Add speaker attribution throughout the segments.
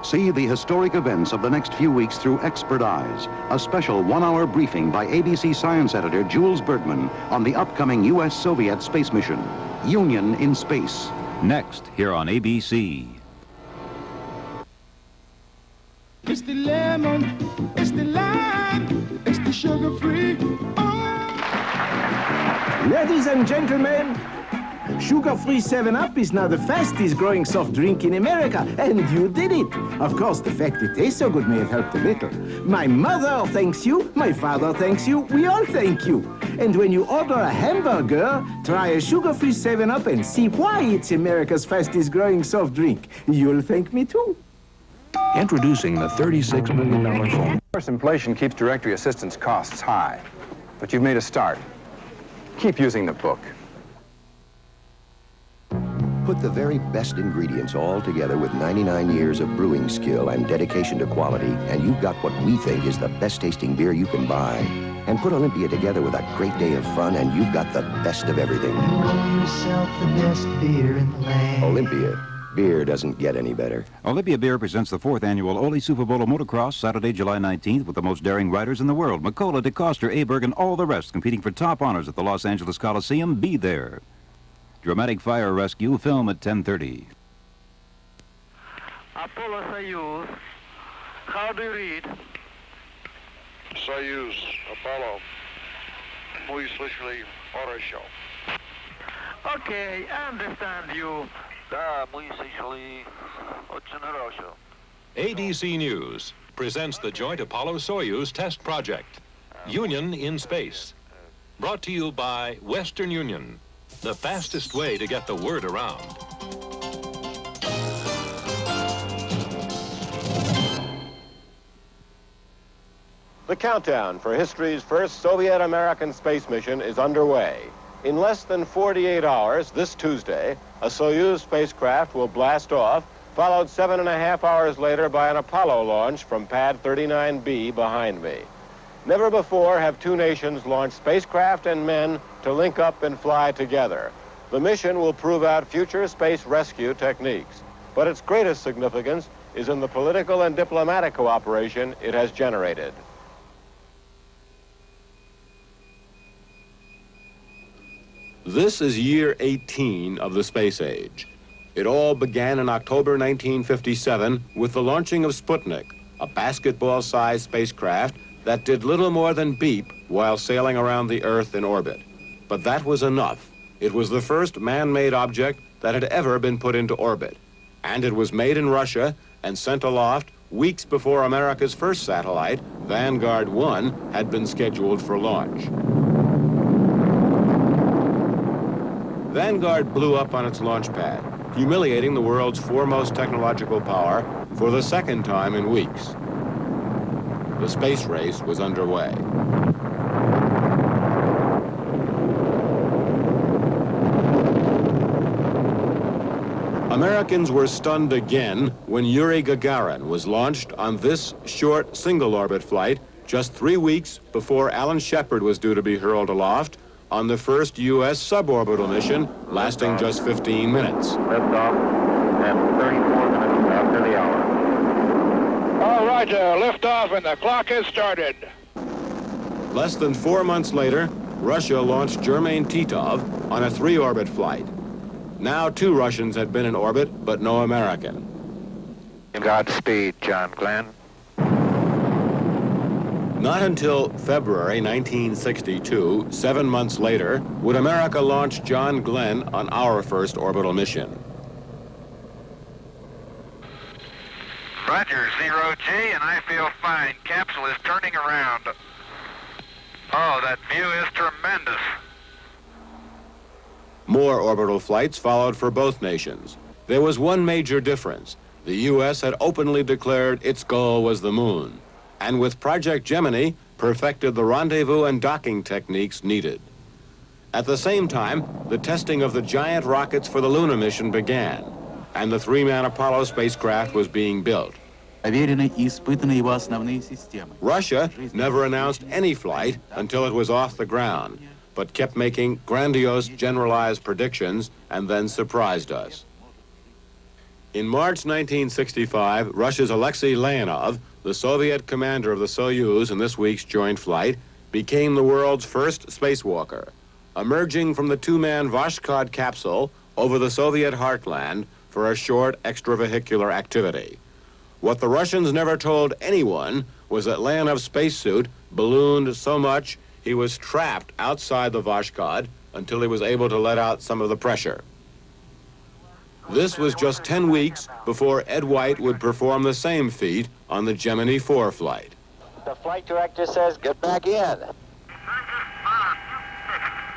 Speaker 1: See the historic events of the next few weeks through expert eyes. A special one-hour briefing by ABC science editor Jules Bergman on the upcoming U.S.-Soviet space mission, Union in Space.
Speaker 2: Next, here on ABC.
Speaker 3: It's the lemon, it's the lime, it's the sugar-free.
Speaker 4: Ladies and gentlemen, sugar-free 7-Up is now the fastest growing soft drink in America, and you did it. Of course, the fact it tastes so good may have helped a little. My mother thanks you, my father thanks you, we all thank you. And when you order a hamburger, try a sugar-free 7-Up and see why it's America's fastest growing soft drink. You'll thank me too.
Speaker 5: Introducing the $36 million phone.
Speaker 6: Of course, inflation keeps directory assistance costs high, but you've made a start. Keep using the book.
Speaker 7: Put the very best ingredients all together with 99 years of brewing skill and dedication to quality, and you've got what we think is the best tasting beer you can buy. And put Olympia together with a great day of fun, and you've got the best of everything.
Speaker 8: Pour yourself the best beer in the land.
Speaker 7: Olympia. Beer doesn't get any better.
Speaker 2: Olympia Beer presents the 4th annual Ole Super Bowl Motocross, Saturday, July 19th, with the most daring riders in the world. McCullough, DeCoster, Aberg, and all the rest competing for top honors at the Los Angeles Coliseum. Be there. Dramatic fire rescue film at 10:30.
Speaker 9: Apollo Soyuz. How do you read?
Speaker 10: Soyuz, Apollo. Muy слышали хорошо.
Speaker 9: Okay, I understand you.
Speaker 10: Да, мы слышали очень хорошо.
Speaker 11: ABC News presents the joint Apollo-Soyuz test project, Union in Space. Brought to you by Western Union, the fastest way to get the word around.
Speaker 12: The countdown for history's first Soviet-American space mission is underway. In less than 48 hours, this Tuesday, a Soyuz spacecraft will blast off, followed 7.5 hours later by an Apollo launch from Pad 39B behind me. Never before have two nations launched spacecraft and men to link up and fly together. The mission will prove out future space rescue techniques, but its greatest significance is in the political and diplomatic cooperation it has generated.
Speaker 13: This is year 18 of the space age. It all began in October 1957 with the launching of Sputnik, a basketball-sized spacecraft that did little more than beep while sailing around the Earth in orbit. But that was enough. It was the first man-made object that had ever been put into orbit. And it was made in Russia and sent aloft weeks before America's first satellite, Vanguard 1, had been scheduled for launch. Vanguard blew up on its launch pad, humiliating the world's foremost technological power for the second time in weeks. The space race was underway. Americans were stunned again when Yuri Gagarin was launched on this short single-orbit flight just 3 weeks before Alan Shepard was due to be hurled aloft on the first U.S. suborbital mission, lasting just 15 minutes.
Speaker 10: Liftoff at 34 minutes after the hour. All right, liftoff and the clock has started.
Speaker 13: Less than 4 months later, Russia launched Germain Titov on a 3-orbit flight. Now 2 Russians had been in orbit, but no American.
Speaker 10: Godspeed, John Glenn.
Speaker 13: Not until February 1962, 7 months later, would America launch John Glenn on our first orbital mission.
Speaker 9: Roger, 0G, and I feel fine. Capsule is turning around. Oh, that view is tremendous.
Speaker 13: More orbital flights followed for both nations. There was one major difference. The U.S. had openly declared its goal was the moon, and with Project Gemini, perfected the rendezvous and docking techniques needed. At the same time, the testing of the giant rockets for the Luna mission began, and the 3-man Apollo spacecraft was being built. Russia never announced any flight until it was off the ground, but kept making grandiose generalized predictions and then surprised us. In March 1965, Russia's Alexei Leonov, the Soviet commander of the Soyuz in this week's joint flight, became the world's first spacewalker, emerging from the two-man Voskhod capsule over the Soviet heartland for a short extravehicular activity. What the Russians never told anyone was that Leonov's spacesuit ballooned so much he was trapped outside the Voskhod until he was able to let out some of the pressure. This was just 10 weeks before Ed White would perform the same feat on the Gemini 4 flight.
Speaker 14: The flight director says, get back in.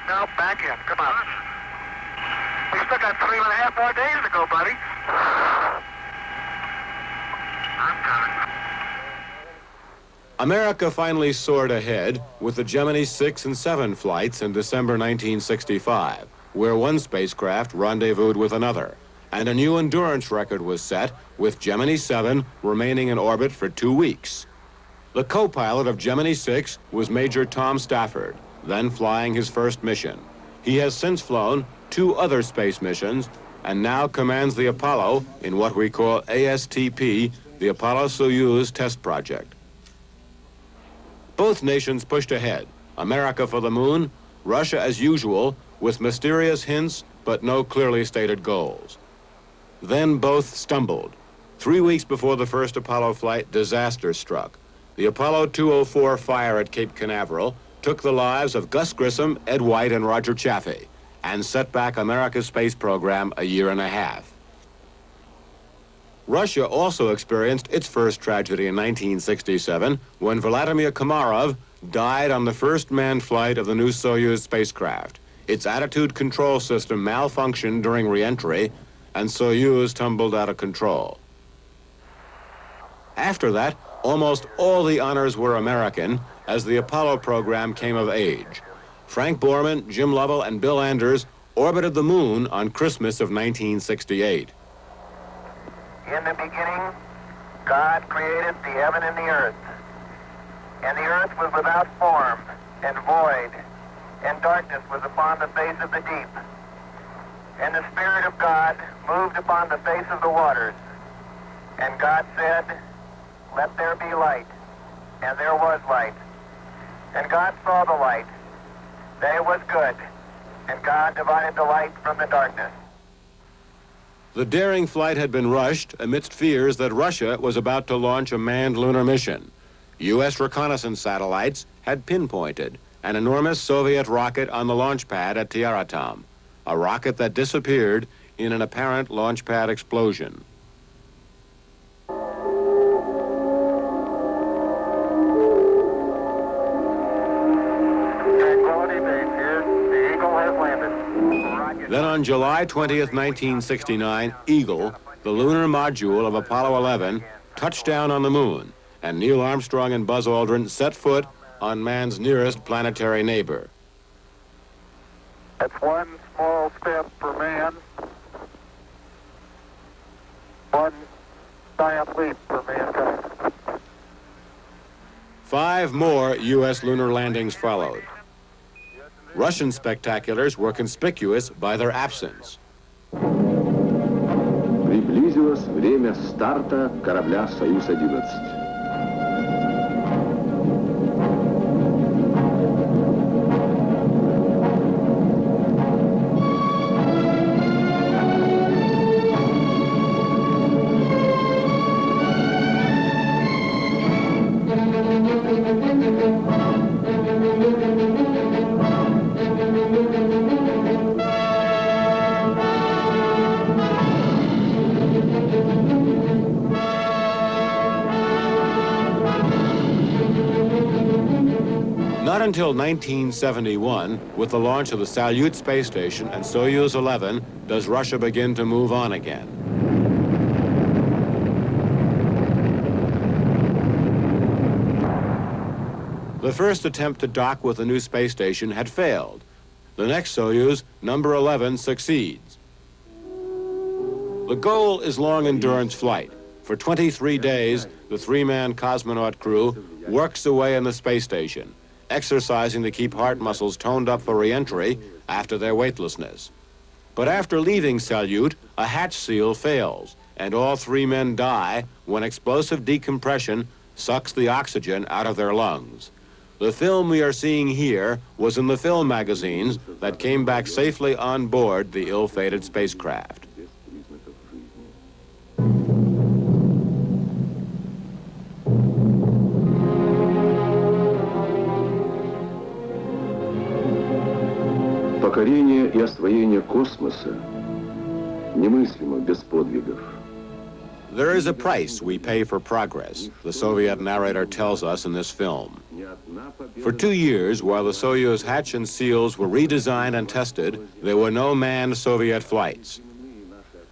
Speaker 9: No, back in. Come on. We still got 3.5 more days to go, buddy. I'm coming.
Speaker 13: America finally soared ahead with the Gemini 6 and 7 flights in December 1965, where one spacecraft rendezvoused with another, and a new endurance record was set with Gemini 7 remaining in orbit for 2 weeks. The co-pilot of Gemini 6 was Major Tom Stafford, then flying his first mission. He has since flown 2 other space missions and now commands the Apollo in what we call ASTP, the Apollo-Soyuz Test Project. Both nations pushed ahead, America for the moon, Russia as usual, with mysterious hints but no clearly stated goals. Then both stumbled. 3 weeks before the first Apollo flight, disaster struck. The Apollo 204 fire at Cape Canaveral took the lives of Gus Grissom, Ed White, and Roger Chaffee, and set back America's space program a year and a half. Russia also experienced its first tragedy in 1967 when Vladimir Komarov died on the first manned flight of the new Soyuz spacecraft. Its attitude control system malfunctioned during re-entry, and Soyuz tumbled out of control. After that, almost all the honors were American as the Apollo program came of age. Frank Borman, Jim Lovell, and Bill Anders orbited the moon on Christmas of 1968.
Speaker 14: In the beginning, God created the heaven and the earth. And the earth was without form and void, and darkness was upon the face of the deep. And the Spirit of God moved upon the face of the waters. And God said, let there be light. And there was light. And God saw the light, that it was good. And God divided the light from the darkness.
Speaker 13: The daring flight had been rushed amidst fears that Russia was about to launch a manned lunar mission. U.S. reconnaissance satellites had pinpointed an enormous Soviet rocket on the launch pad at Tyuratam, a rocket that disappeared in an apparent launch pad explosion. Then on July 20th, 1969, Eagle, the lunar module of Apollo 11, touched down on the moon, and Neil Armstrong and Buzz Aldrin set foot on man's nearest planetary neighbor.
Speaker 10: That's one small step for man, one giant leap for mankind.
Speaker 13: 5 more U.S. lunar landings followed. Russian spectaculars were conspicuous by their absence.
Speaker 15: Приблизилось время старта корабля «Союз-11».
Speaker 13: Not until 1971, with the launch of the Salyut space station and Soyuz 11, does Russia begin to move on again. The first attempt to dock with the new space station had failed. The next Soyuz, number 11, succeeds. The goal is long-endurance flight. For 23 days, the 3-man cosmonaut crew works away in the space station, exercising to keep heart muscles toned up for re-entry after their weightlessness. But after leaving Salyut, a hatch seal fails, and all 3 men die when explosive decompression sucks the oxygen out of their lungs. The film we are seeing here was in the film magazines that came back safely on board the ill-fated spacecraft.
Speaker 15: Покорение и освоение космоса немыслимо без подвигов.
Speaker 13: There is a price we pay for progress, the Soviet narrator tells us in this film. For 2 years, while the Soyuz hatch and seals were redesigned and tested, there were no manned Soviet flights.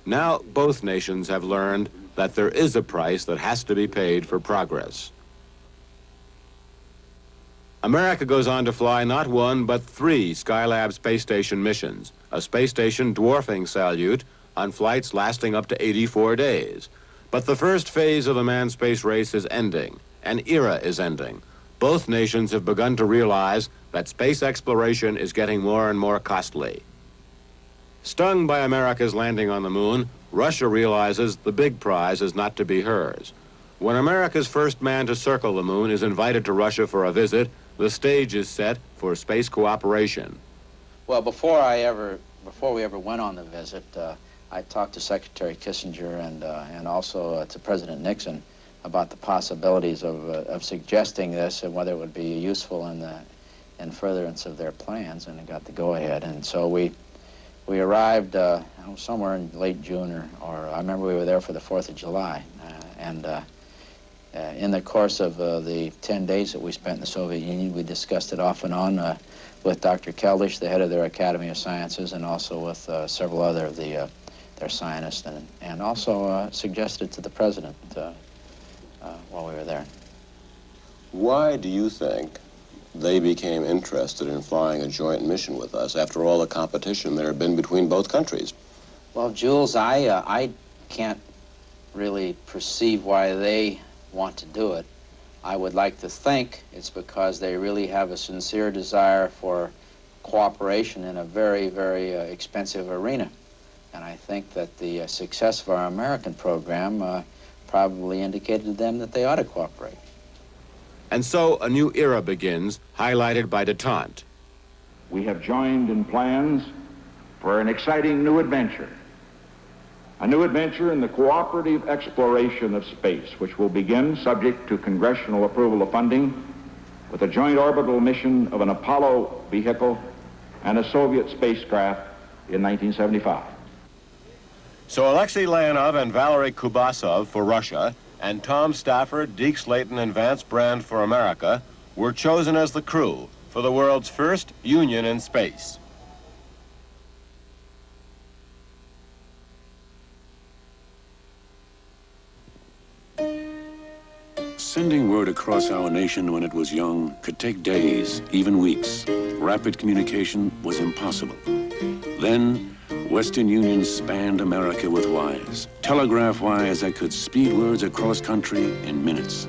Speaker 13: Now, both nations have learned that there is a price that has to be paid for progress. America goes on to fly not 1, but 3 Skylab space station missions, a space station dwarfing Salyut on flights lasting up to 84 days. But the first phase of the manned space race is ending. An era is ending. Both nations have begun to realize that space exploration is getting more and more costly. Stung by America's landing on the moon, Russia realizes the big prize is not to be hers. When America's first man to circle the moon is invited to Russia for a visit, the stage is set for space cooperation.
Speaker 16: Well, before we ever went on the visit, I talked to Secretary Kissinger and also to President Nixon about the possibilities of suggesting this and whether it would be useful in furtherance of their plans, and it got the go-ahead. And so we arrived somewhere in late June, or I remember we were there for the 4th of July. In the course of the 10 days that we spent in the Soviet Union, we discussed it off and on with Dr. Keldysh, the head of their Academy of Sciences, and also with several other of their scientists, and also suggested to the president while we were there.
Speaker 12: Why do you think they became interested in flying a joint mission with us after all the competition there had been between both countries?
Speaker 16: Well, Jules, I can't really perceive why they want to do it. I would like to think it's because they really have a sincere desire for cooperation in a very, very expensive arena. And I think that the success of our American program probably indicated to them that they ought to cooperate.
Speaker 13: And so a new era begins, highlighted by detente.
Speaker 10: We have joined in plans for an exciting new adventure. A new adventure in the cooperative exploration of space, which will begin, subject to congressional approval of funding, with a joint orbital mission of an Apollo vehicle and a Soviet spacecraft in 1975.
Speaker 12: So Alexei Leonov and Valery Kubasov for Russia, and Tom Stafford, Deke Slayton, and Vance Brand for America were chosen as the crew for the world's first Union in space.
Speaker 5: Sending word across our nation when it was young could take days, even weeks. Rapid communication was impossible. Then, Western Union spanned America with wires, telegraph wires that could speed words across country in minutes.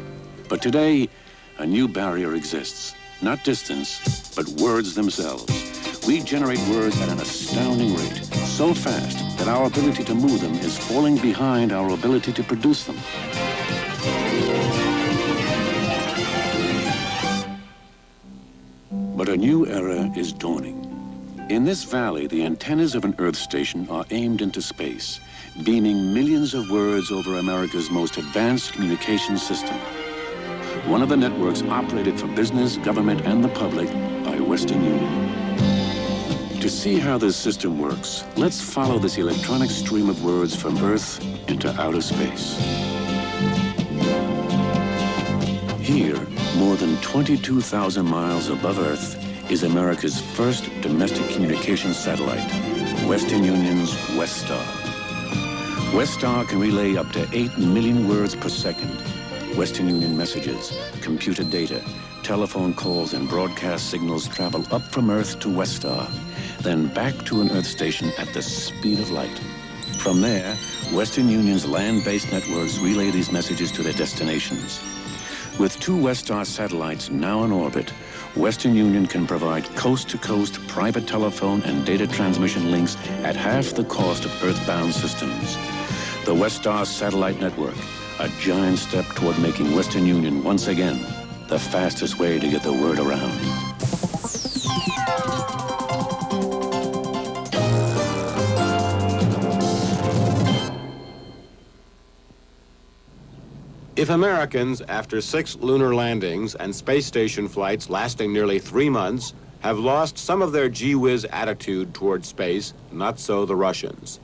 Speaker 5: But today, a new barrier exists. Not distance, but words themselves. We generate words at an astounding rate, so fast that our ability to move them is falling behind our ability to produce them. But a new era is dawning. In this valley, the antennas of an Earth station are aimed into space, beaming millions of words over America's most advanced communication system. One of the networks operated for business, government, and the public by Western Union. To see how this system works, let's follow this electronic stream of words from Earth into outer space. Here, more than 22,000 miles above Earth, is America's first domestic communications satellite, Western Union's WestStar. WestStar can relay up to 8 million words per second. Western Union messages, computer data, telephone calls, and broadcast signals travel up from Earth to WestStar, then back to an Earth station at the speed of light. From there, Western Union's land-based networks relay these messages to their destinations. With 2 WestStar satellites now in orbit, Western Union can provide coast-to-coast private telephone and data transmission links at half the cost of earthbound systems. The Westar Satellite Network, a giant step toward making Western Union once again the fastest way to get the word around.
Speaker 13: If Americans, after 6 lunar landings and space station flights lasting nearly 3 months, have lost some of their gee-whiz attitude toward space, not so the Russians.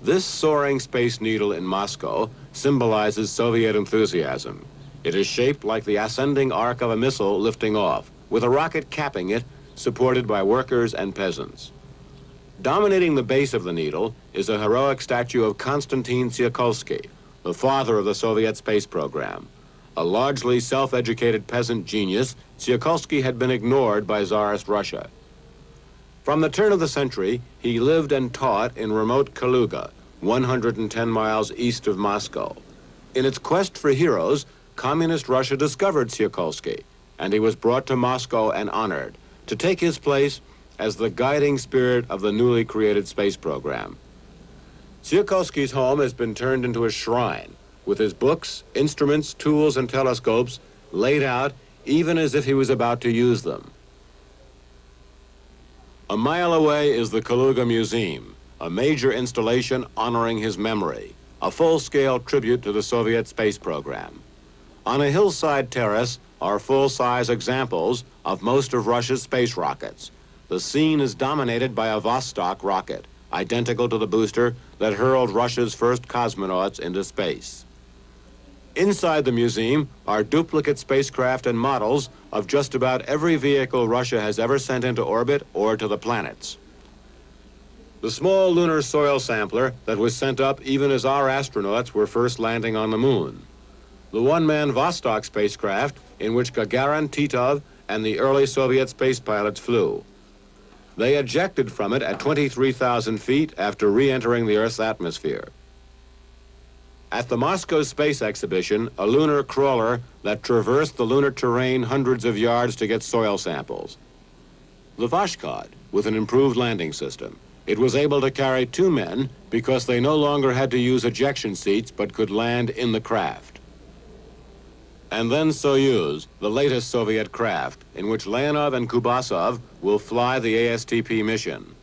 Speaker 13: This soaring space needle in Moscow symbolizes Soviet enthusiasm. It is shaped like the ascending arc of a missile lifting off, with a rocket capping it, supported by workers and peasants. Dominating the base of the needle is a heroic statue of Konstantin Tsiolkovsky, the father of the Soviet space program. A largely self-educated peasant genius, Tsiolkovsky had been ignored by Tsarist Russia. From the turn of the century, he lived and taught in remote Kaluga, 110 miles east of Moscow. In its quest for heroes, Communist Russia discovered Tsiolkovsky, and he was brought to Moscow and honored to take his place as the guiding spirit of the newly created space program. Tsiolkovsky's home has been turned into a shrine, with his books, instruments, tools, and telescopes laid out even as if he was about to use them. A mile away is the Kaluga Museum, a major installation honoring his memory, a full-scale tribute to the Soviet space program. On a hillside terrace are full-size examples of most of Russia's space rockets. The scene is dominated by a Vostok rocket, identical to the booster that hurled Russia's first cosmonauts into space. Inside the museum are duplicate spacecraft and models of just about every vehicle Russia has ever sent into orbit or to the planets. The small lunar soil sampler that was sent up even as our astronauts were first landing on the moon. The one-man Vostok spacecraft in which Gagarin, Titov, and the early Soviet space pilots flew. They ejected from it at 23,000 feet after re-entering the Earth's atmosphere. At the Moscow Space Exhibition, a lunar crawler that traversed the lunar terrain hundreds of yards to get soil samples. The Vashkod, with an improved landing system. It was able to carry 2 men because they no longer had to use ejection seats but could land in the craft. And then Soyuz, the latest Soviet craft, in which Leonov and Kubasov will fly the ASTP mission.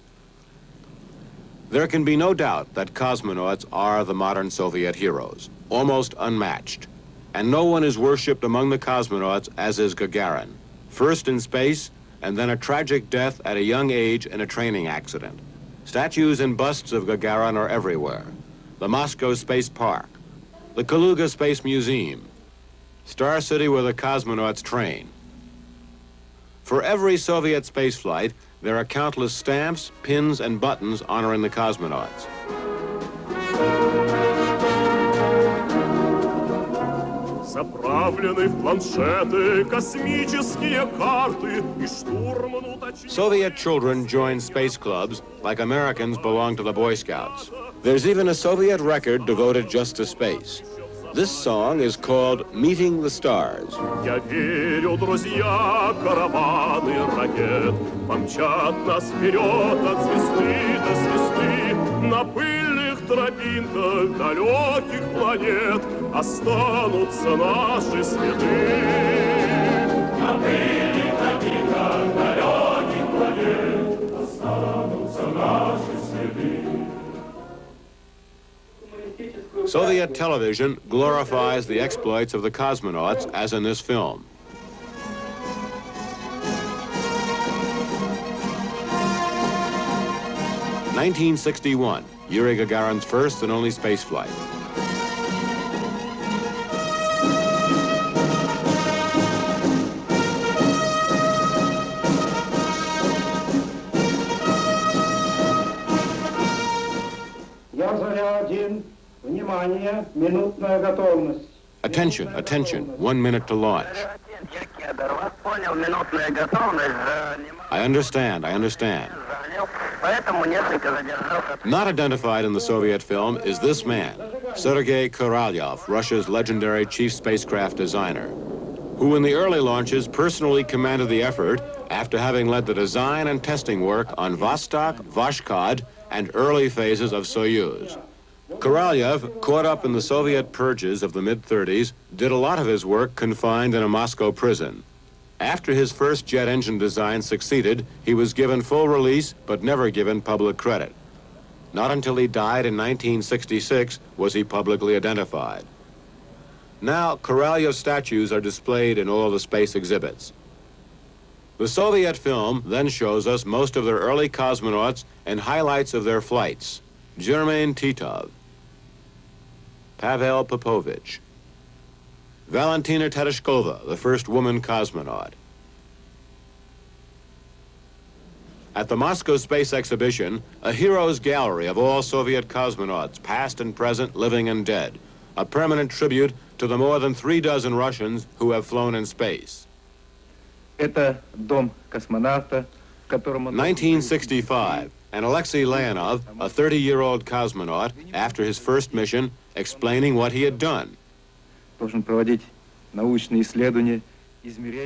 Speaker 13: There can be no doubt that cosmonauts are the modern Soviet heroes, almost unmatched. And no one is worshipped among the cosmonauts as is Gagarin, first in space and then a tragic death at a young age in a training accident. Statues and busts of Gagarin are everywhere. The Moscow Space Park, the Kaluga Space Museum, Star City where the cosmonauts train. For every Soviet spaceflight, there are countless stamps, pins, and buttons honoring the cosmonauts. Soviet children join space clubs like Americans belong to the Boy Scouts. There's even a Soviet record devoted just to space. This song is called Meeting the Stars.
Speaker 17: Я верю, друзья, караваны ракет помчат нас вперед от звезды до звезды. На пыльных тропинках далеких планет останутся наши следы. На пыльных тропинках далеких планет останутся наши следы.
Speaker 13: Soviet television glorifies the exploits of the cosmonauts, as in this film. (1961), Yuri Gagarin's first and only spaceflight. Attention, attention, 1 minute to launch. I understand. Not identified in the Soviet film is this man, Sergei Korolyov, Russia's legendary chief spacecraft designer, who in the early launches personally commanded the effort after having led the design and testing work on Vostok, Vashkod, and early phases of Soyuz. Korolev, caught up in the Soviet purges of the mid-30s, did a lot of his work confined in a Moscow prison. After his first jet engine design succeeded, he was given full release but never given public credit. Not until he died in 1966 was he publicly identified. Now, Korolev's statues are displayed in all the space exhibits. The Soviet film then shows us most of their early cosmonauts and highlights of their flights. Germain Titov, Pavel Popovich, Valentina Tereshkova, the first woman cosmonaut. At the Moscow Space Exhibition, a heroes gallery of all Soviet cosmonauts, past and present, living and dead, a permanent tribute to the more than 36 Russians who have flown in space. 1965, and Alexei Leonov, a 30-year-old cosmonaut, after his first mission, explaining what he had done.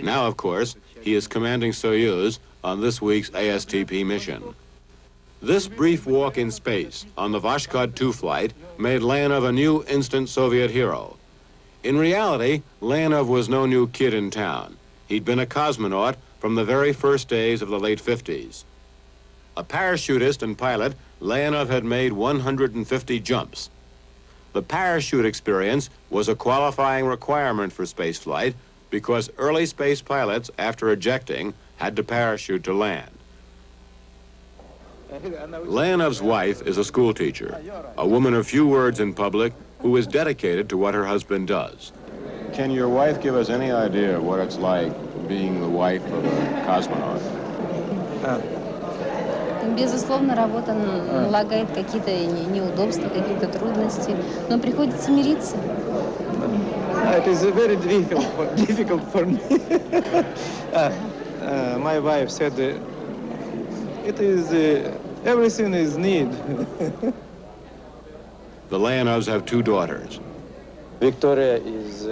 Speaker 13: Now, of course, he is commanding Soyuz on this week's ASTP mission. This brief walk in space on the Voskhod 2 flight made Leonov a new instant Soviet hero. In reality, Leonov was no new kid in town. He'd been a cosmonaut from the very first days of the late 50s. A parachutist and pilot, Leonov had made 150 jumps. The parachute experience was a qualifying requirement for spaceflight because early space pilots, after ejecting, had to parachute to land. Leonov's wife is a schoolteacher, a woman of few words in public who is dedicated to what her husband does.
Speaker 5: Can your wife give us any idea what it's like being the wife of a cosmonaut?
Speaker 18: Безусловно, работа налагает какие-то неудобства, какие-то трудности, но приходится мириться.
Speaker 19: It is very difficult for me. My wife said, it is, everything is need.
Speaker 13: The Leonovs have two daughters.
Speaker 19: Victoria is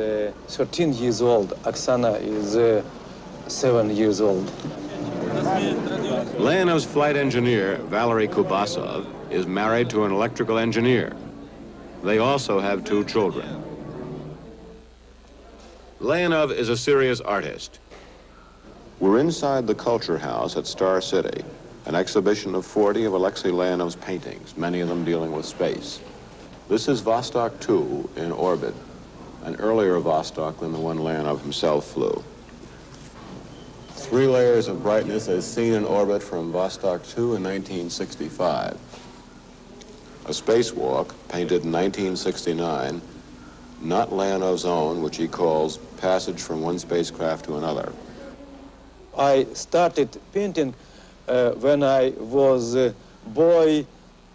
Speaker 19: 13 years old. Oksana is 7 years old.
Speaker 13: Leonov's flight engineer, Valery Kubasov, is married to an electrical engineer. They also have two children. Leonov is a serious artist.
Speaker 5: We're inside the Culture House at Star City, an exhibition of 40 of Alexei Leonov's paintings, many of them dealing with space. This is Vostok 2 in orbit, an earlier Vostok than the one Leonov himself flew. 3 layers of brightness as seen in orbit from Vostok 2 in 1965. A spacewalk painted in 1969, not Leonov's own, which he calls Passage from One Spacecraft to Another.
Speaker 19: I started painting when I was a boy,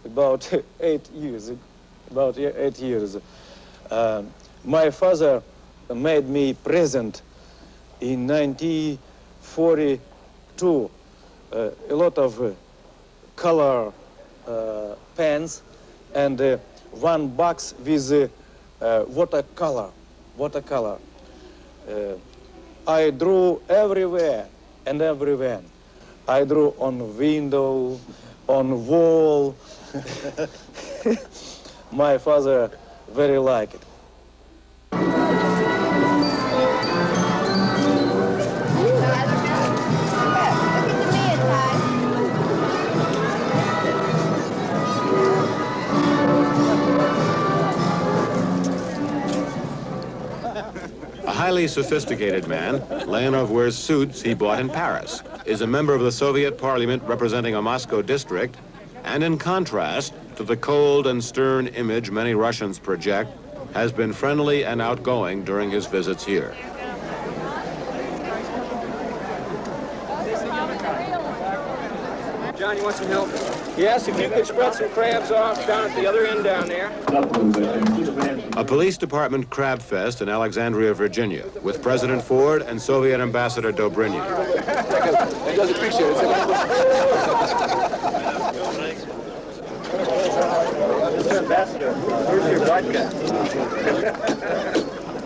Speaker 19: about 8 years. My father made me present in 1942 a lot of color pens and one box with watercolor. I drew everywhere and everywhere. I drew on window, on wall. My father very liked it.
Speaker 13: A highly sophisticated man, Leonov wears suits he bought in Paris, is a member of the Soviet parliament representing a Moscow district, and in contrast to the cold and stern image many Russians project, has been friendly and outgoing during his visits here.
Speaker 20: John, you want some help? Yes, if you could spread some crabs off down at the other end down there.
Speaker 13: A police department crab fest in Alexandria, Virginia, with President Ford and Soviet Ambassador Dobrynin.
Speaker 20: He does appreciate it. Mr. Ambassador, here's your vodka.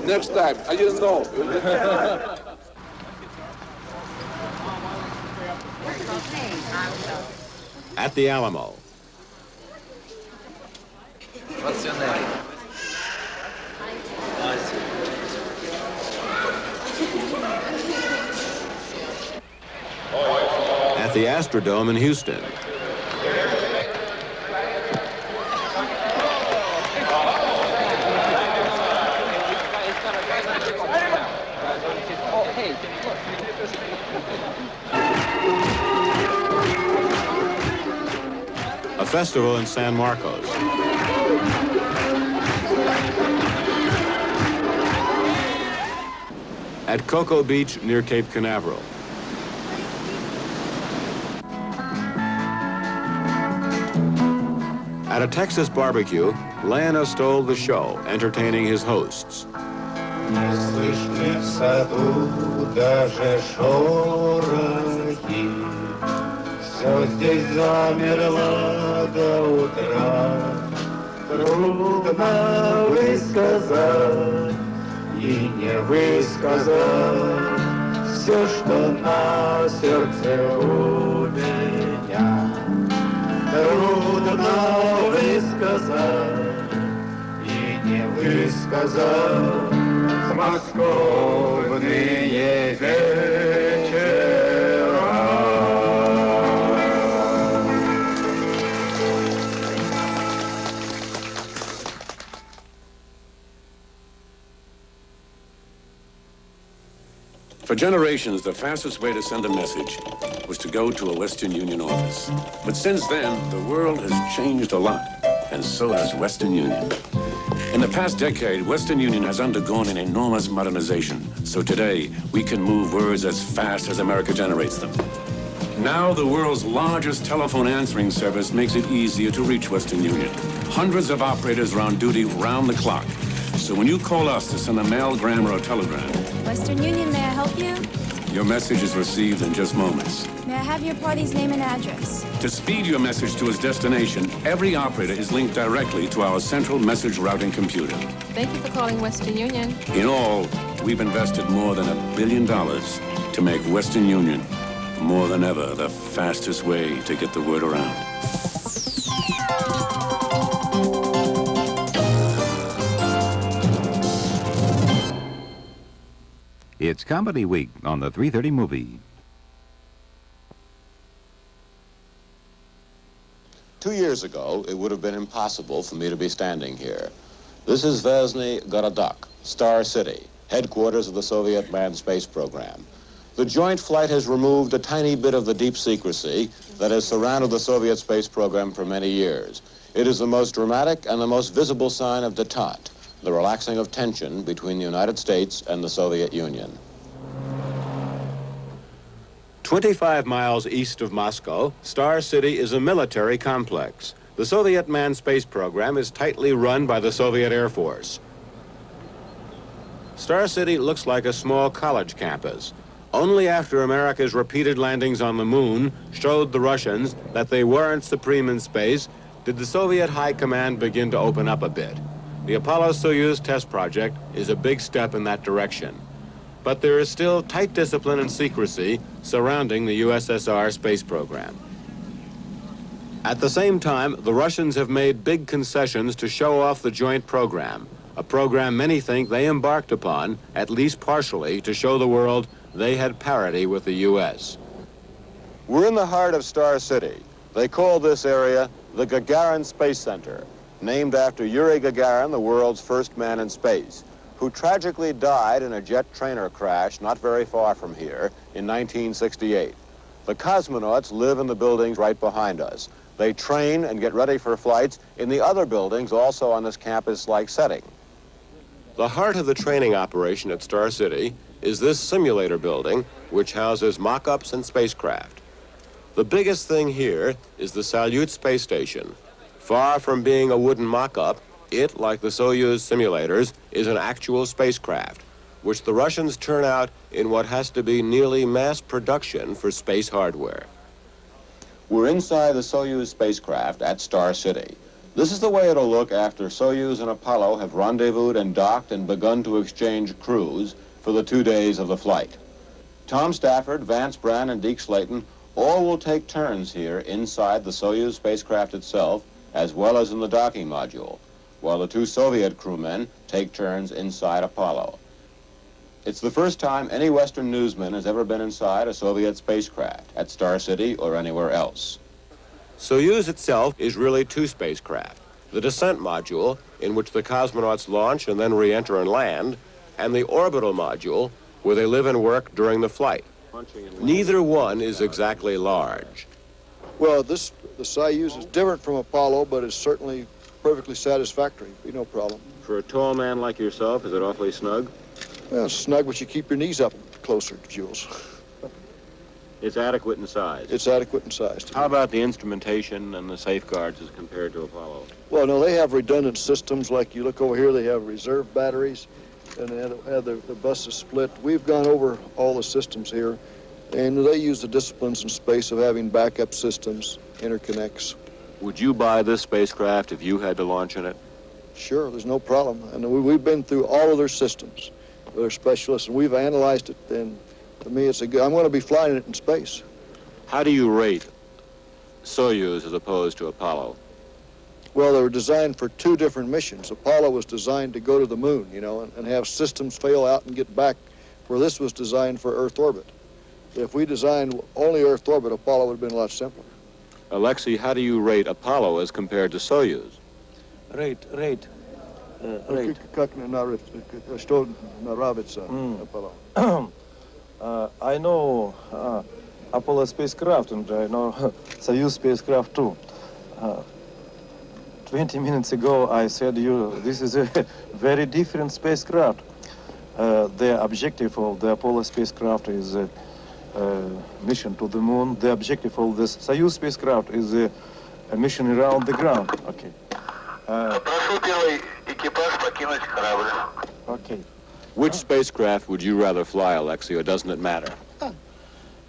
Speaker 20: Next time, I didn't know.
Speaker 13: At the Alamo.
Speaker 21: What's your name?
Speaker 13: At the Astrodome in Houston. A festival in San Marcos. At Cocoa Beach near Cape Canaveral. At a Texas barbecue, Lana stole the show, entertaining his hosts.
Speaker 22: Не слышны в саду даже шорохи, все здесь замерло до утра. Трудно высказать и не высказать все, что на сердце у меня. Трудно высказать и не высказать московные вечера.
Speaker 5: For generations, the fastest way to send a message was to go to a Western Union office. But since then, the world has changed a lot, and so has Western Union. In the past decade, Western Union has undergone an enormous modernization. So today, we can move words as fast as America generates them. Now, the world's largest telephone answering service makes it easier to reach Western Union. Hundreds of operators are on duty round the clock. So when you call us to send a mailgram or a telegram,
Speaker 23: Western Union, may I help you?
Speaker 5: your message is received in just moments.
Speaker 23: May I have your party's name and address?
Speaker 5: To speed your message to its destination, every operator is linked directly to our central message routing computer.
Speaker 24: Thank you for calling Western Union.
Speaker 5: In all, we've invested more than $1 billion to make Western Union more than ever the fastest way to get the word around.
Speaker 2: It's Comedy Week on the 3:30 movie.
Speaker 12: 2 years ago, it would have been impossible for me to be standing here. This is Vesny Gorodok, Star City, headquarters of the Soviet manned space program. The joint flight has removed a tiny bit of the deep secrecy that has surrounded the Soviet space program for many years. It is the most dramatic and the most visible sign of détente, the relaxing of tension between the United States and the Soviet Union.
Speaker 13: 25 miles east of Moscow, Star City is a military complex. The Soviet manned space program is tightly run by the Soviet Air Force. Star City looks like a small college campus. Only after America's repeated landings on the moon showed the Russians that they weren't supreme in space did the Soviet High Command begin to open up a bit. The Apollo-Soyuz test project is a big step in that direction. But there is still tight discipline and secrecy surrounding the USSR space program. At the same time, the Russians have made big concessions to show off the joint program, a program many think they embarked upon, at least partially, to show the world they had parity with the U.S.
Speaker 12: We're in the heart of Star City. They call this area the Gagarin Space Center, named after Yuri Gagarin, the world's first man in space, who tragically died in a jet trainer crash not very far from here in 1968. The cosmonauts live in the buildings right behind us. They train and get ready for flights in the other buildings also on this campus-like setting.
Speaker 13: The heart of the training operation at Star City is this simulator building, which houses mock-ups and spacecraft. The biggest thing here is the Salyut space station. Far from being a wooden mock-up, it, like the Soyuz simulators, is an actual spacecraft, which the Russians turn out in what has to be nearly mass production for space hardware.
Speaker 12: We're inside the Soyuz spacecraft at Star City. This is the way it'll look after Soyuz and Apollo have rendezvoused and docked and begun to exchange crews for the 2 days of the flight. Tom Stafford, Vance Brand, and Deke Slayton all will take turns here inside the Soyuz spacecraft itself, as well as in the docking module.
Speaker 13: while the two Soviet crewmen take turns inside Apollo. It's the first time any Western newsman has ever been inside a Soviet spacecraft, at Star City or anywhere else. Soyuz itself is really two spacecraft. The descent module, in which the cosmonauts launch and then re-enter and land, and the orbital module, where they live and work during the flight. Neither one is exactly large.
Speaker 1: Well, the Soyuz is different from Apollo, but it's certainly perfectly satisfactory. Be no problem.
Speaker 13: For a tall man like yourself, is it awfully snug?
Speaker 1: Well, snug, but you keep your knees up closer, Jules.
Speaker 13: It's adequate in size.
Speaker 1: It's adequate in size.
Speaker 13: How about the instrumentation and the safeguards as compared to Apollo?
Speaker 1: Well, no, they have redundant systems. Like you look over here, they have reserve batteries, and they have the buses split. We've gone over all the systems here, and they use the disciplines in space of having backup systems, interconnects.
Speaker 13: Would you buy this spacecraft if you had to launch in it?
Speaker 1: Sure, there's no problem. And we've been through all of their systems. They're specialists, and we've analyzed it, and to me, it's a good. I'm going to be flying it in space.
Speaker 13: How do you rate Soyuz as opposed to Apollo?
Speaker 1: Well, they were designed for two different missions. Apollo was designed to go to the moon, you know, and have systems fail out and get back, where this was designed for Earth orbit. If we designed only Earth orbit, Apollo would have been a lot simpler.
Speaker 13: Alexei, how do you rate Apollo as compared to Soyuz?
Speaker 1: Rate. Как что нравится Apollo?
Speaker 19: I know Apollo spacecraft and I know Soyuz spacecraft too. 20 minutes ago I said you this is a very different spacecraft. The objective of the Apollo spacecraft is mission to the moon. The objective of this Soyuz spacecraft is a mission around the ground. Okay. Okay.
Speaker 13: Which spacecraft would you rather fly, Alexei, or doesn't it matter?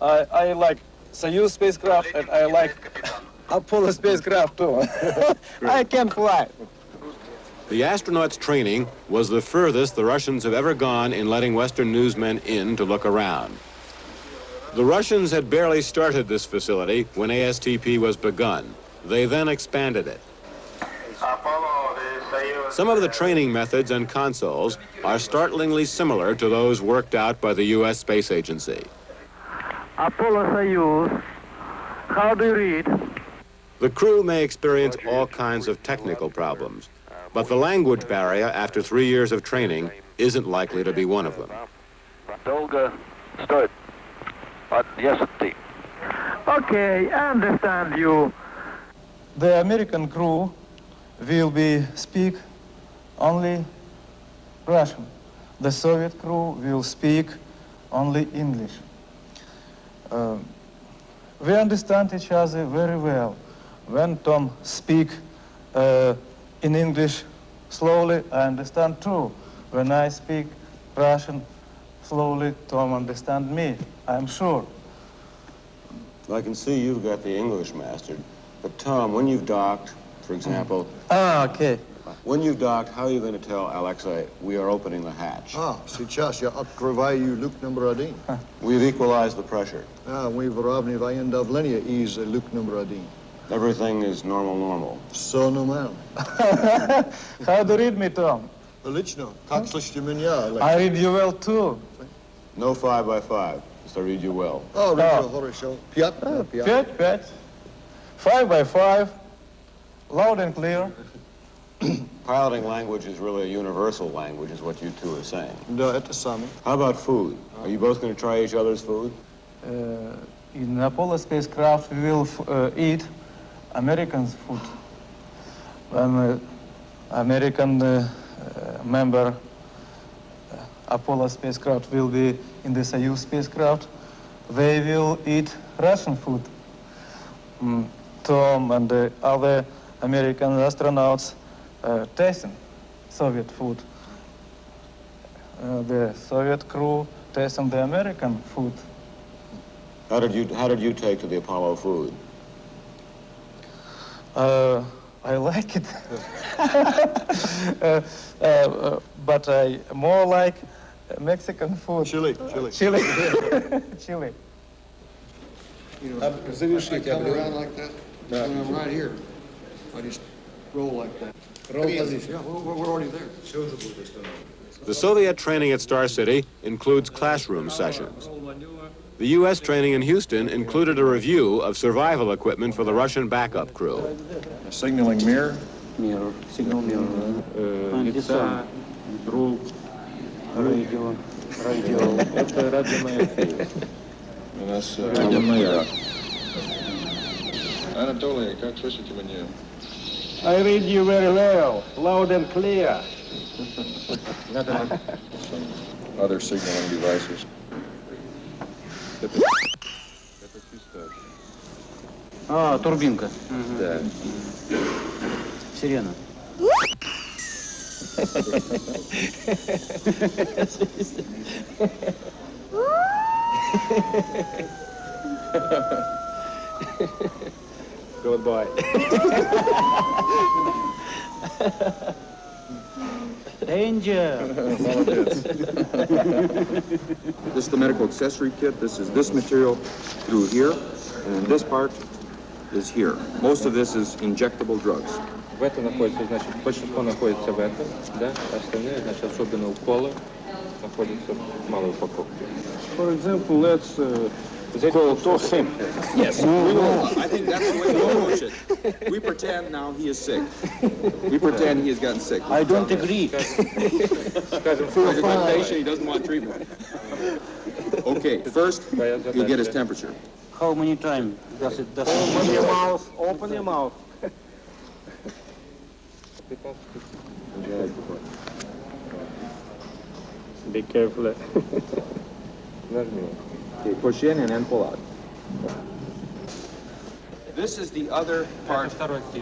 Speaker 19: I like Soyuz spacecraft and I like Apollo spacecraft too. I can fly.
Speaker 13: The astronauts' training was the furthest the Russians have ever gone in letting Western newsmen in to look around. The Russians had barely started this facility when ASTP was begun. They then expanded it. Some of the training methods and consoles are startlingly similar to those worked out by the U.S. Space Agency.
Speaker 3: Apollo Soyuz, how do you read?
Speaker 13: The crew may experience all kinds of technical problems, but the language barrier after 3 years of training isn't likely to be one of them.
Speaker 3: Долго стоит. Okay, I understand you.
Speaker 19: The American crew will speak only Russian. The Soviet crew will speak only English. We understand each other very well. When Tom speak in English slowly, I understand too. When I speak Russian slowly, Tom understand me, I'm sure.
Speaker 13: I can see you've got the English mastered, but Tom, when you've docked, for example...
Speaker 19: Okay.
Speaker 13: When you've docked, how are you going to tell Alexei we are opening the hatch?
Speaker 1: Сейчас я открываю люк номер 1.
Speaker 13: We've equalized the pressure.
Speaker 1: Мы выравниваем давление из люк номер 1.
Speaker 13: Everything is normal.
Speaker 1: Все нормально.
Speaker 19: How do you read me, Tom?
Speaker 1: Отлично. Как слышите меня?
Speaker 19: I read you well too.
Speaker 13: No 5x5, just I read you well.
Speaker 1: Хорошо.
Speaker 19: 5. 5x5. Loud and clear.
Speaker 13: Piloting language is really a universal language, is what you two are saying.
Speaker 1: Да, это самое.
Speaker 13: How about food? Are you both going to try each other's food?
Speaker 19: In Apollo spacecraft, we will eat American food. When American member Apollo spacecraft will be in the Soyuz spacecraft, they will eat Russian food. Tom and the other American astronauts tasting Soviet food. The Soviet crew tasting the American food.
Speaker 13: How did you take to the Apollo food?
Speaker 19: I like it, but I more like Mexican food.
Speaker 1: Chili.
Speaker 19: Chili.
Speaker 1: You know, I come around like that, and I'm right here. I just roll like that.
Speaker 22: We're already there.
Speaker 13: The Soviet training at Star City includes classroom sessions. The U.S. training in Houston included a review of survival equipment for the Russian backup crew.
Speaker 22: Signaling mirror.
Speaker 4: Mirror, signal mirror. Лица, друг, радио. Это радиомаяк.
Speaker 22: У нас радиомаяк. Анатолий, как слышите меня?
Speaker 20: I read you very well, loud and clear.
Speaker 22: Other signaling devices.
Speaker 4: А, турбинка.
Speaker 22: Да.
Speaker 4: Сирена.
Speaker 20: Goodbye.
Speaker 4: Danger.
Speaker 6: This is the medical accessory kit. This is this material through here, and this part is here. Most of this is injectable drugs.
Speaker 4: В этом находится, значит, большинство находится в этом, да, остальные, значит, особенно уколы, находятся в малой упаковке.
Speaker 20: For example, let's go to him.
Speaker 6: Yes. No. I think that's the way we approach it. We pretend now he is sick. We pretend he has gotten sick.
Speaker 4: I don't agree.
Speaker 6: He doesn't want treatment. Okay, first he'll get his temperature.
Speaker 4: How many times does it?
Speaker 20: Open your mouth. Open your mouth. Be careful.
Speaker 6: Okay, push in and then pull out. This is the other part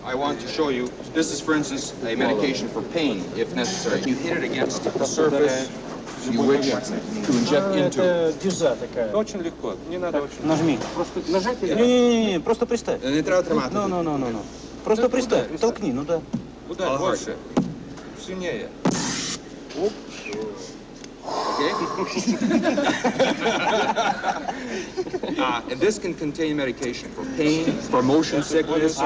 Speaker 6: I want to show you. This is, for instance, a medication for pain, if necessary. You hit it against the surface you wish to inject into.
Speaker 20: Дюза такая.
Speaker 4: Очень легко. Не надо очень. Нажми. Просто нажать или? Не, просто приставь.
Speaker 6: Не треба тримати.
Speaker 4: No. Просто приставь. Толкни, ну да.
Speaker 6: Ударь больше. Сильнее. Okay? And this can contain medication for pain, for motion sickness.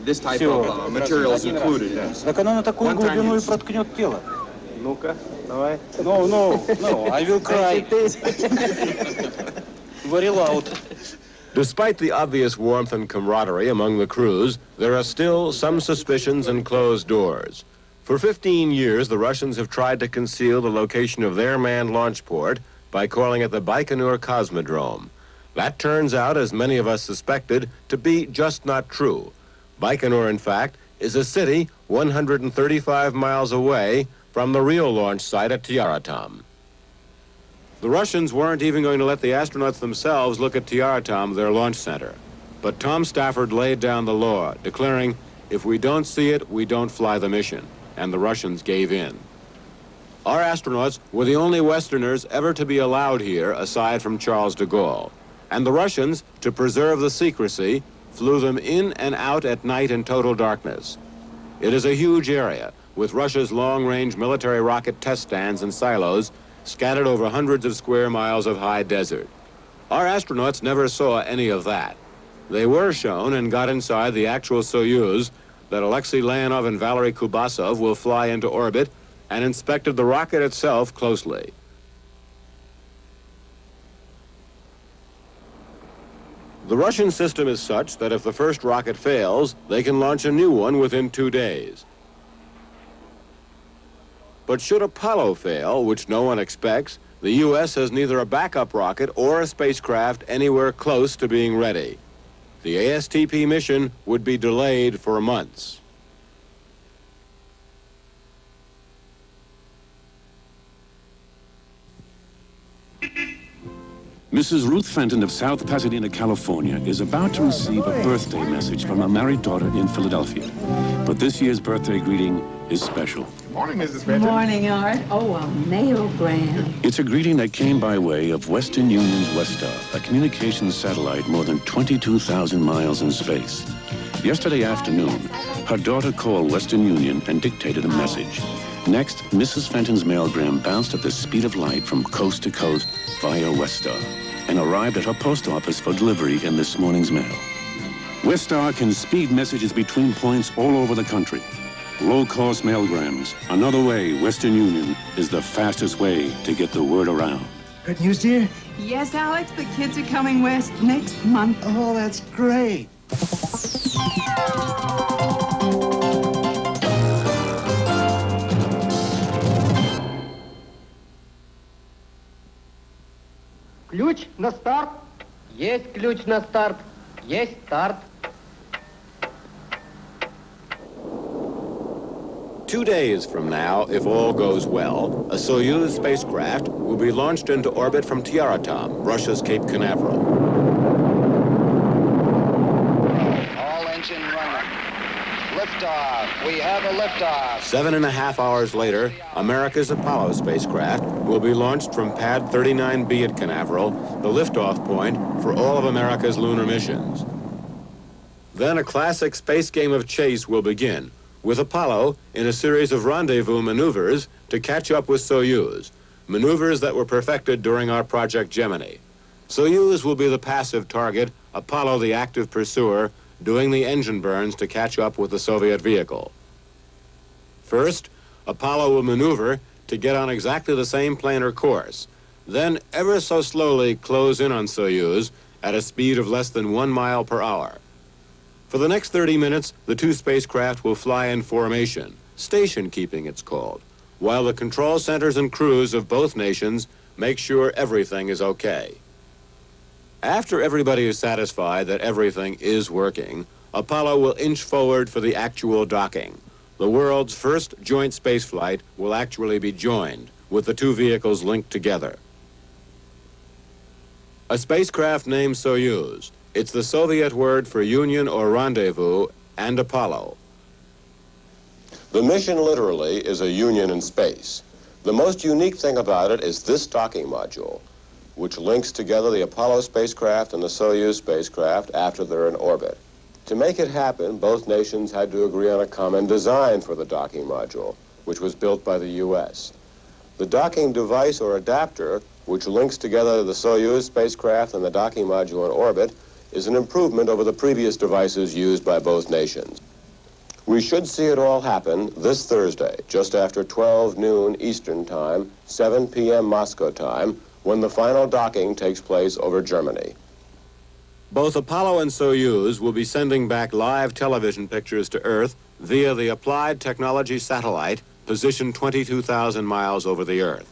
Speaker 6: This type of material is included.
Speaker 4: Так оно на такую глубину и проткнет тело.
Speaker 20: Ну-ка, давай.
Speaker 4: No, I will cry. Very loud.
Speaker 13: Despite the obvious warmth and camaraderie among the crews, there are still some suspicions and closed doors. For 15 years, the Russians have tried to conceal the location of their manned launch port by calling it the Baikonur Cosmodrome. That turns out, as many of us suspected, to be just not true. Baikonur, in fact, is a city 135 miles away from the real launch site at Tyuratam. The Russians weren't even going to let the astronauts themselves look at Tyuratam, their launch center. But Tom Stafford laid down the law, declaring, if we don't see it, we don't fly the mission. And the Russians gave in. Our astronauts were the only Westerners ever to be allowed here, aside from Charles de Gaulle. And the Russians, to preserve the secrecy, flew them in and out at night in total darkness. It is a huge area, with Russia's long-range military rocket test stands and silos scattered over hundreds of square miles of high desert. Our astronauts never saw any of that. They were shown and got inside the actual Soyuz that Alexei Leonov and Valery Kubasov will fly into orbit, and inspected the rocket itself closely. The Russian system is such that if the first rocket fails, they can launch a new one within 2 days. But should Apollo fail, which no one expects, the U.S. has neither a backup rocket or a spacecraft anywhere close to being ready. The ASTP mission would be delayed for months.
Speaker 8: Mrs. Ruth Fenton of South Pasadena, California, is about to receive a birthday message from a married daughter in Philadelphia. But this year's birthday greeting is special.
Speaker 22: Good morning, Mrs.
Speaker 21: Good morning, Art. Oh, a mailgram.
Speaker 8: It's a greeting that came by way of Western Union's Westar, a communications satellite more than 22,000 miles in space. Yesterday afternoon, her daughter called Western Union and dictated a message. Next, Mrs. Fenton's mailgram bounced at the speed of light from coast to coast via Westar and arrived at her post office for delivery in this morning's mail. Westar can speed messages between points all over the country. Low-cost mailgrams. Another way, Western Union is the fastest way to get the word around.
Speaker 7: Good news, dear?
Speaker 21: Yes, Alex, the kids are coming west next month.
Speaker 7: Oh, that's great.
Speaker 9: Ключ на старт. Есть ключ на старт. Есть старт.
Speaker 13: 2 days from now, if all goes well, a Soyuz spacecraft will be launched into orbit from Tyuratam, Russia's Cape Canaveral.
Speaker 11: All engine running. Liftoff. We have a liftoff.
Speaker 13: 7.5 hours later, America's Apollo spacecraft will be launched from Pad 39B at Canaveral, the liftoff point for all of America's lunar missions. Then a classic space game of chase will begin, with Apollo in a series of rendezvous maneuvers to catch up with Soyuz, maneuvers that were perfected during our Project Gemini. Soyuz will be the passive target, Apollo the active pursuer, doing the engine burns to catch up with the Soviet vehicle. First, Apollo will maneuver to get on exactly the same planar course, then ever so slowly close in on Soyuz at a speed of less than 1 mile per hour. For the next 30 minutes, the two spacecraft will fly in formation, station keeping it's called, while the control centers and crews of both nations make sure everything is okay. After everybody is satisfied that everything is working, Apollo will inch forward for the actual docking. The world's first joint spaceflight will actually be joined, with the two vehicles linked together. A spacecraft named Soyuz. It's the Soviet word for union or rendezvous, and Apollo.
Speaker 12: The mission literally is a union in space. The most unique thing about it is this docking module, which links together the Apollo spacecraft and the Soyuz spacecraft after they're in orbit. To make it happen, both nations had to agree on a common design for the docking module, which was built by the U.S. The docking device or adapter, which links together the Soyuz spacecraft and the docking module in orbit, is an improvement over the previous devices used by both nations. We should see it all happen this Thursday, just after 12 noon Eastern Time, 7 p.m. Moscow time, when the final docking takes place over Germany.
Speaker 13: Both Apollo and Soyuz will be sending back live television pictures to Earth via the Applied Technology Satellite, positioned 22,000 miles over the Earth.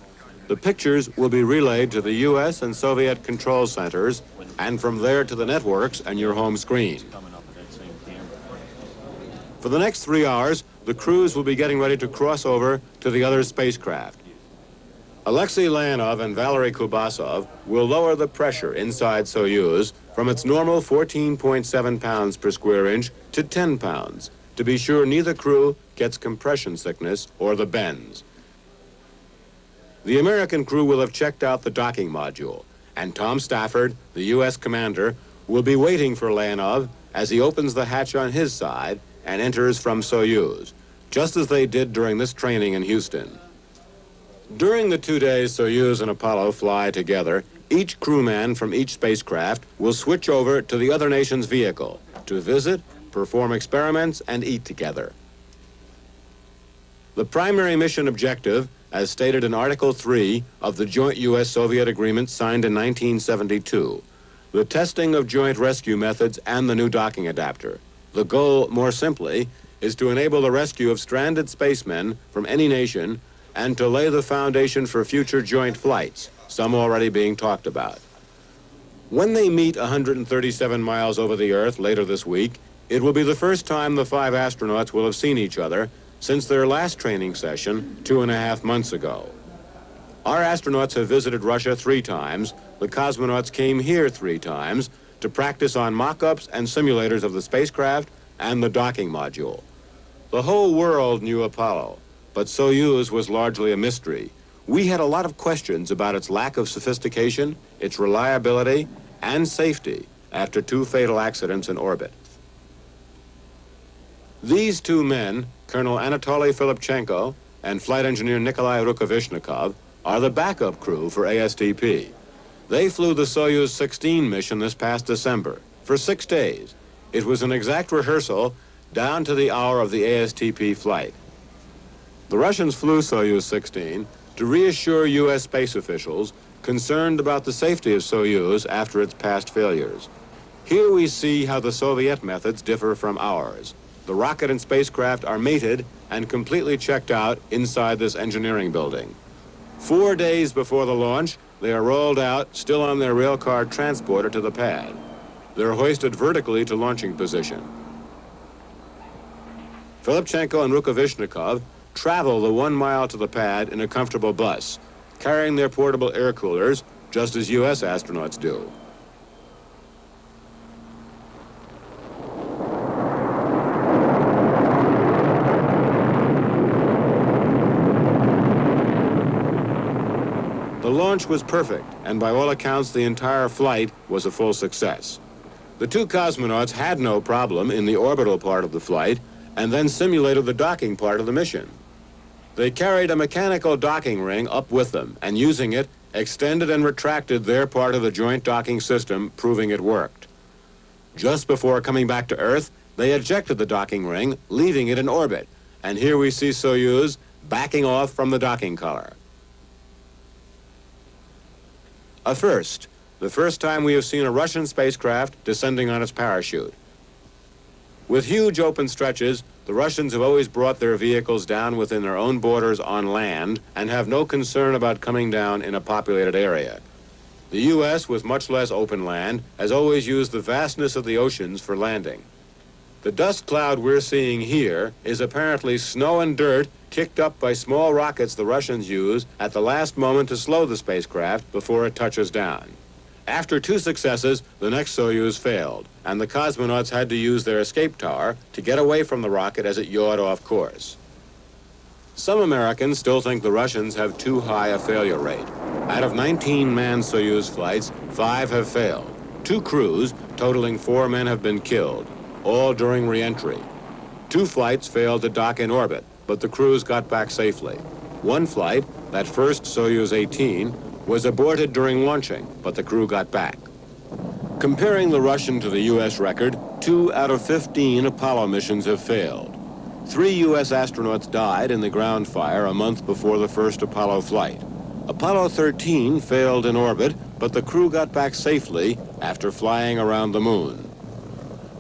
Speaker 13: The pictures will be relayed to the U.S. and Soviet control centers, and from there to the networks and your home screen. For the next 3 hours, the crews will be getting ready to cross over to the other spacecraft. Alexei Leonov and Valery Kubasov will lower the pressure inside Soyuz from its normal 14.7 pounds per square inch to 10 pounds, to be sure neither crew gets compression sickness or the bends. The American crew will have checked out the docking module, and Tom Stafford, the U.S. commander, will be waiting for Leonov as he opens the hatch on his side and enters from Soyuz, just as they did during this training in Houston. During the 2 days Soyuz and Apollo fly together, each crewman from each spacecraft will switch over to the other nation's vehicle to visit, perform experiments, and eat together. The primary mission objective, as stated in Article 3 of the joint U.S.-Soviet agreement signed in 1972, the testing of joint rescue methods and the new docking adapter. The goal, more simply, is to enable the rescue of stranded spacemen from any nation and to lay the foundation for future joint flights, some already being talked about. When they meet 137 miles over the Earth later this week, it will be the first time the 5 astronauts will have seen each other since their last training session 2.5 months ago. Our astronauts have visited Russia 3 times. The cosmonauts came here 3 times to practice on mock-ups and simulators of the spacecraft and the docking module. The whole world knew Apollo, but Soyuz was largely a mystery. We had a lot of questions about its lack of sophistication, its reliability, and safety after 2 fatal accidents in orbit. These 2 men, Colonel Anatoly Filipchenko and Flight Engineer Nikolai Rukavishnikov, are the backup crew for ASTP. They flew the Soyuz 16 mission this past December for 6 days. It was an exact rehearsal down to the hour of the ASTP flight. The Russians flew Soyuz 16 to reassure U.S. space officials concerned about the safety of Soyuz after its past failures. Here we see how the Soviet methods differ from ours. The rocket and spacecraft are mated and completely checked out inside this engineering building. 4 days before the launch, they are rolled out, still on their railcar transporter, to the pad. They're hoisted vertically to launching position. Filipchenko and Rukavishnikov travel the 1 mile to the pad in a comfortable bus, carrying their portable air coolers, just as U.S. astronauts do. The launch was perfect, and by all accounts, the entire flight was a full success. The two cosmonauts had no problem in the orbital part of the flight, and then simulated the docking part of the mission. They carried a mechanical docking ring up with them, and using it, extended and retracted their part of the joint docking system, proving it worked. Just before coming back to Earth, they ejected the docking ring, leaving it in orbit, and here we see Soyuz backing off from the docking collar. A first, the first time we have seen a Russian spacecraft descending on its parachute. With huge open stretches, the Russians have always brought their vehicles down within their own borders on land and have no concern about coming down in a populated area. The U.S., with much less open land, has always used the vastness of the oceans for landing. The dust cloud we're seeing here is apparently snow and dirt kicked up by small rockets the Russians use at the last moment to slow the spacecraft before it touches down. After 2 successes, the next Soyuz failed, and the cosmonauts had to use their escape tower to get away from the rocket as it yawed off course. Some Americans still think the Russians have too high a failure rate. Out of 19 manned Soyuz flights, 5 have failed. 2 crews, totaling 4 men, have been killed, all during re-entry. 2 flights failed to dock in orbit, but the crews got back safely. 1 flight, that first Soyuz 18, was aborted during launching, but the crew got back. Comparing the Russian to the U.S. record, 2 out of 15 Apollo missions have failed. 3 U.S. astronauts died in the ground fire a month before the first Apollo flight. Apollo 13 failed in orbit, but the crew got back safely after flying around the moon.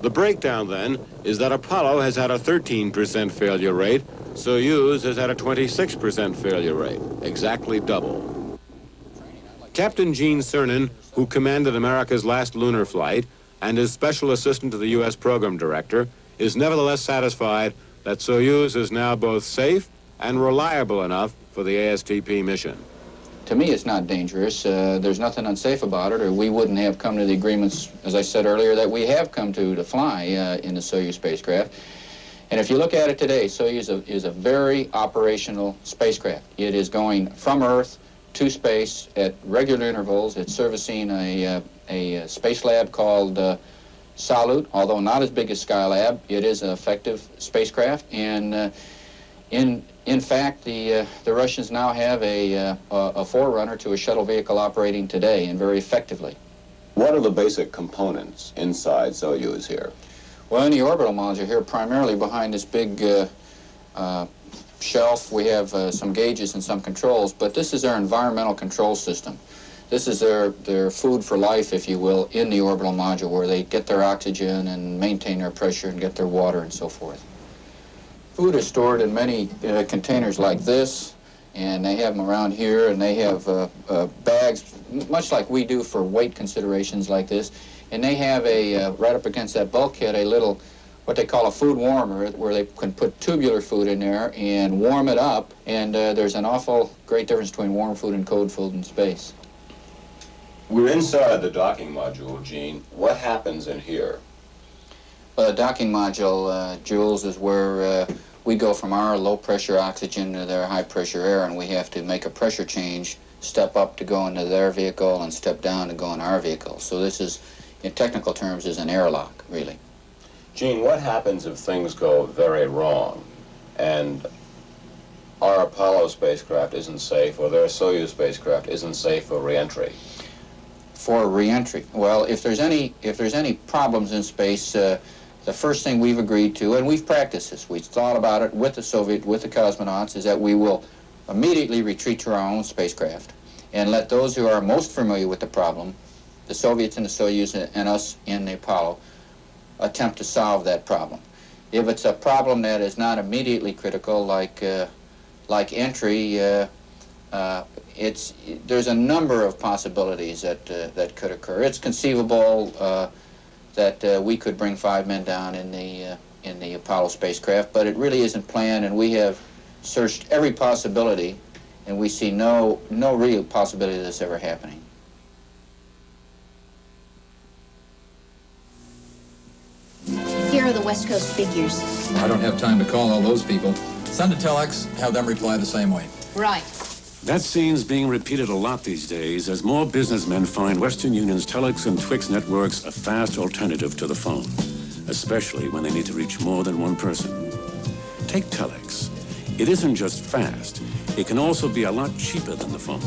Speaker 13: The breakdown, then, is that Apollo has had a 13% failure rate, Soyuz has had a 26% failure rate, exactly double. Captain Gene Cernan, who commanded America's last lunar flight and is special assistant to the U.S. program director, is nevertheless satisfied that Soyuz is now both safe and reliable enough for the ASTP mission.
Speaker 6: To me, it's not dangerous. There's nothing unsafe about it, or we wouldn't have come to the agreements, as I said earlier, that we have come to fly in the Soyuz spacecraft. And if you look at it today, Soyuz is a very operational spacecraft. It is going from Earth to space at regular intervals. It's servicing a space lab called Salyut, although not as big as Skylab. It is an effective spacecraft, and in fact, the Russians now have a forerunner to a shuttle vehicle operating today, and very effectively.
Speaker 13: What are the basic components inside Soyuz here?
Speaker 6: Well, in the orbital module here, primarily behind this big shelf, we have some gauges and some controls, but this is their environmental control system. This is their food for life, if you will, in the orbital module, where they get their oxygen and maintain their pressure and get their water and so forth. Food is stored in many containers like this, and they have them around here, and they have bags, much like we do for weight considerations like this, and they have right up against that bulkhead, a little, what they call a food warmer, where they can put tubular food in there and warm it up, and there's an awful great difference between warm food and cold food in space.
Speaker 13: We're inside the docking module, Gene. What happens in here?
Speaker 6: The docking module, Jules, is where we go from our low-pressure oxygen to their high-pressure air, and we have to make a pressure change, step up to go into their vehicle and step down to go in our vehicle. So this is, in technical terms, is an airlock, really.
Speaker 13: Gene, what happens if things go very wrong and our Apollo spacecraft isn't safe, or their Soyuz spacecraft isn't safe for re-entry?
Speaker 6: For re-entry, well, if there's any problems in space, the the first thing we've agreed to, and we've practiced this, we've thought about it with the cosmonauts, is that we will immediately retreat to our own spacecraft and let those who are most familiar with the problem, the Soviets and the Soyuz and us in the Apollo, attempt to solve that problem. If it's a problem that is not immediately critical, like entry, there's a number of possibilities that could occur. It's conceivable that we could bring 5 men down in the Apollo spacecraft, but it really isn't planned, and we have searched every possibility, and we see no real possibility of this ever happening.
Speaker 10: Here are the West Coast figures.
Speaker 14: I don't have time to call all those people. Send to telex, have them reply the same way.
Speaker 10: Right.
Speaker 8: That scene's being repeated a lot these days as more businessmen find Western Union's telex and Twix networks a fast alternative to the phone, especially when they need to reach more than one person. Take telex. It isn't just fast, it can also be a lot cheaper than the phone.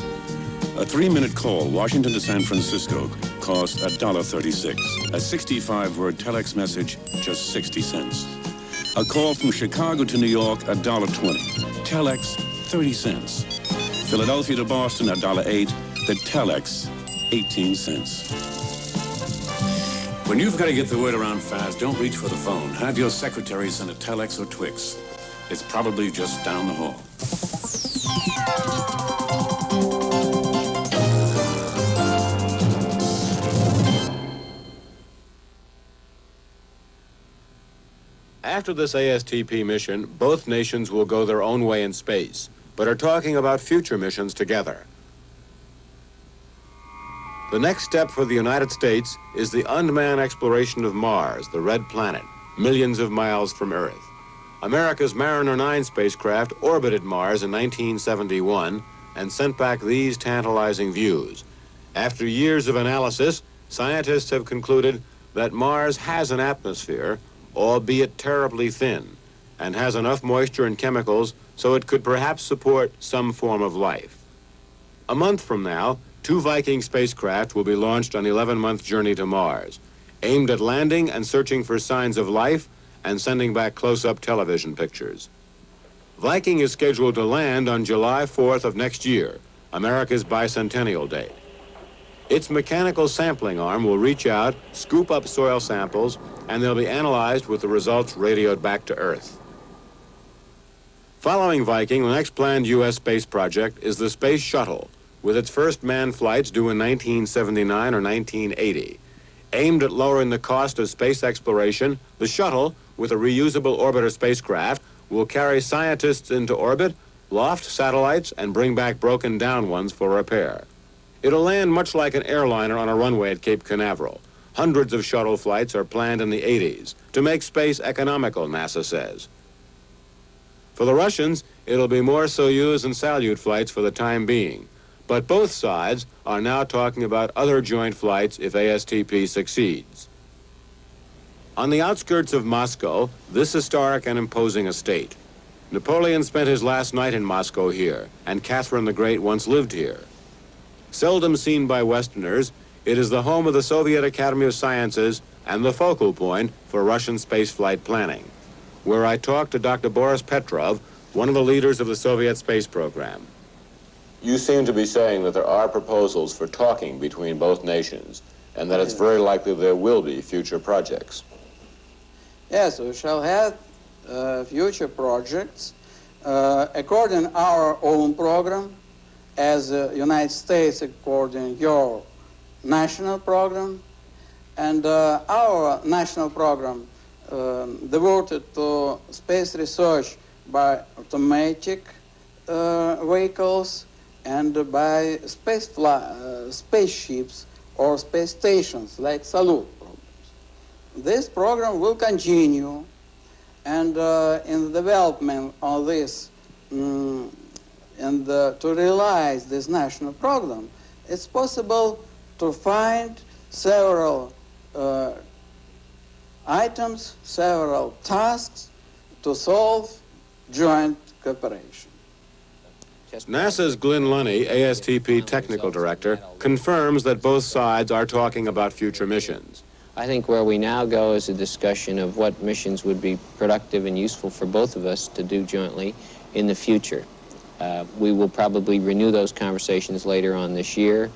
Speaker 8: A 3-minute call, Washington to San Francisco, costs $1.36. A 65-word telex message, just 60 cents. A call from Chicago to New York, $1.20. Telex, 30 cents. Philadelphia to Boston, $1.08. The telex, 18 cents. When you've got to get the word around fast, don't reach for the phone. Have your secretary send a telex or Twix. It's probably just down the hall.
Speaker 13: After this ASTP mission, both nations will go their own way in space, but are talking about future missions together. The next step for the United States is the unmanned exploration of Mars, the red planet, millions of miles from Earth. America's Mariner 9 spacecraft orbited Mars in 1971 and sent back these tantalizing views. After years of analysis, scientists have concluded that Mars has an atmosphere, albeit terribly thin, and has enough moisture and chemicals so it could perhaps support some form of life. A month from now, 2 Viking spacecraft will be launched on an 11-month journey to Mars, aimed at landing and searching for signs of life and sending back close-up television pictures. Viking is scheduled to land on July 4th of next year, America's bicentennial date. Its mechanical sampling arm will reach out, scoop up soil samples, and they'll be analyzed with the results radioed back to Earth. Following Viking, the next planned U.S. space project is the Space Shuttle, with its first manned flights due in 1979 or 1980. Aimed at lowering the cost of space exploration, the shuttle, with a reusable orbiter spacecraft, will carry scientists into orbit, loft satellites, and bring back broken down ones for repair. It'll land much like an airliner on a runway at Cape Canaveral. Hundreds of shuttle flights are planned in the 80s to make space economical, NASA says. For the Russians, it'll be more Soyuz and Salyut flights for the time being. But both sides are now talking about other joint flights if ASTP succeeds. On the outskirts of Moscow, this historic and imposing estate. Napoleon spent his last night in Moscow here, and Catherine the Great once lived here. Seldom seen by Westerners, it is the home of the Soviet Academy of Sciences and the focal point for Russian spaceflight planning, where I talked to Dr. Boris Petrov, one of the leaders of the Soviet space program. You seem to be saying that there are proposals for talking between both nations, and that it's very likely there will be future projects.
Speaker 15: Yes, we shall have future projects according to our own program, as United States according to your national program, and our national program devoted to space research by automatic vehicles and by spaceships or space stations like Salyut programs. This program will continue, and in the development of this and to realize this national program, it's possible to find several items, several tasks to solve joint cooperation.
Speaker 13: NASA's Glyn Lunny, ASTP technical director, confirms that both sides are talking about future missions.
Speaker 16: I think where we now go is a discussion of what missions would be productive and useful for both of us to do jointly in the future. We will probably renew those conversations later on this year.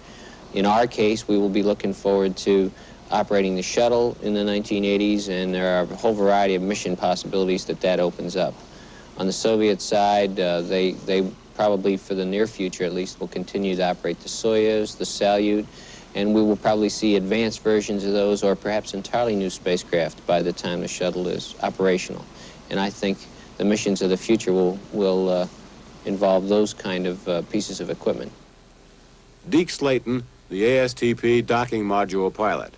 Speaker 16: In our case, we will be looking forward to operating the shuttle in the 1980s, and there are a whole variety of mission possibilities that opens up. On the Soviet side, they probably, for the near future at least, will continue to operate the Soyuz, the Salyut, and we will probably see advanced versions of those or perhaps entirely new spacecraft by the time the shuttle is operational. And I think the missions of the future will involve those kind of pieces of equipment.
Speaker 13: Deke Slayton, the ASTP docking module pilot.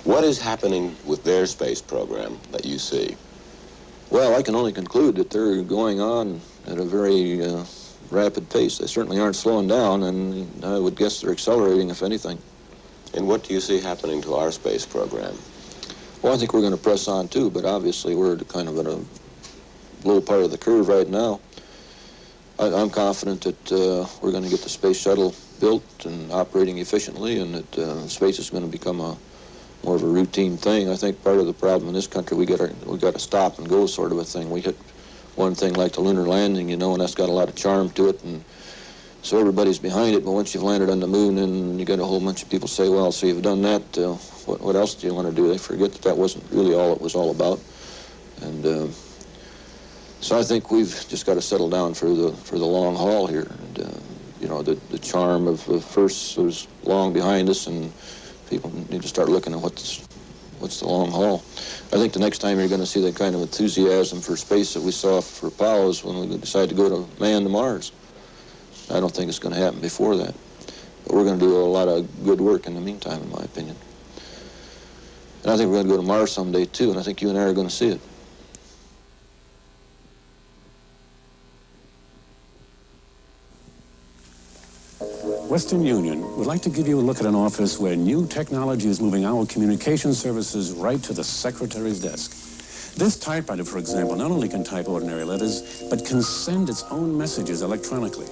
Speaker 17: What is happening with their space program that you see?
Speaker 18: Well, I can only conclude that they're going on at a very rapid pace. They certainly aren't slowing down, and I would guess they're accelerating, if anything.
Speaker 17: And what do you see happening to our space program?
Speaker 18: Well, I think we're going to press on, too, but obviously we're kind of at a low part of the curve right now. I'm confident that we're going to get the space shuttle built and operating efficiently, and that space is going to become more of a routine thing. I think part of the problem in this country, we got to stop and go sort of a thing. We hit one thing like the lunar landing, you know, and that's got a lot of charm to it, and so everybody's behind it. But once you've landed on the moon, and you got a whole bunch of people say, well, so you've done that, what else do you want to do? They forget that wasn't really all it was all about. And so I think we've just got to settle down for the long haul here. And you know, the charm of first was long behind us, and people need to start looking at what's the long haul. I think the next time you're going to see that kind of enthusiasm for space that we saw for Apollo is when we decide to go to man to Mars. I don't think it's going to happen before that. But we're going to do a lot of good work in the meantime, in my opinion. And I think we're going to go to Mars someday, too, and I think you and I are going to see it.
Speaker 8: Western Union would like to give you a look at an office where new technology is moving our communication services right to the secretary's desk. This typewriter, for example, not only can type ordinary letters, but can send its own messages electronically.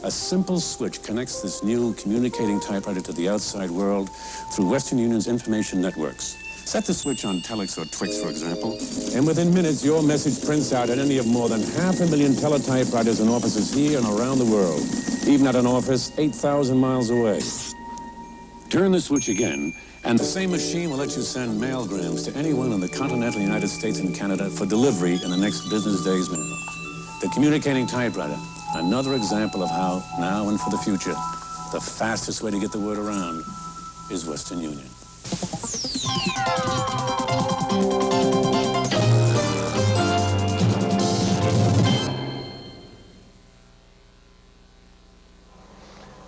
Speaker 8: A simple switch connects this new communicating typewriter to the outside world through Western Union's information networks. Set the switch on Telex or Twix, for example, and within minutes, your message prints out at any of more than 500,000 teletypewriters in offices here and around the world, even at an office 8,000 miles away. Turn the switch again, and the same machine will let you send mailgrams to anyone in the continental United States and Canada for delivery in the next business day's mail. The communicating typewriter, another example of how, now and for the future, the fastest way to get the word around is Western Union.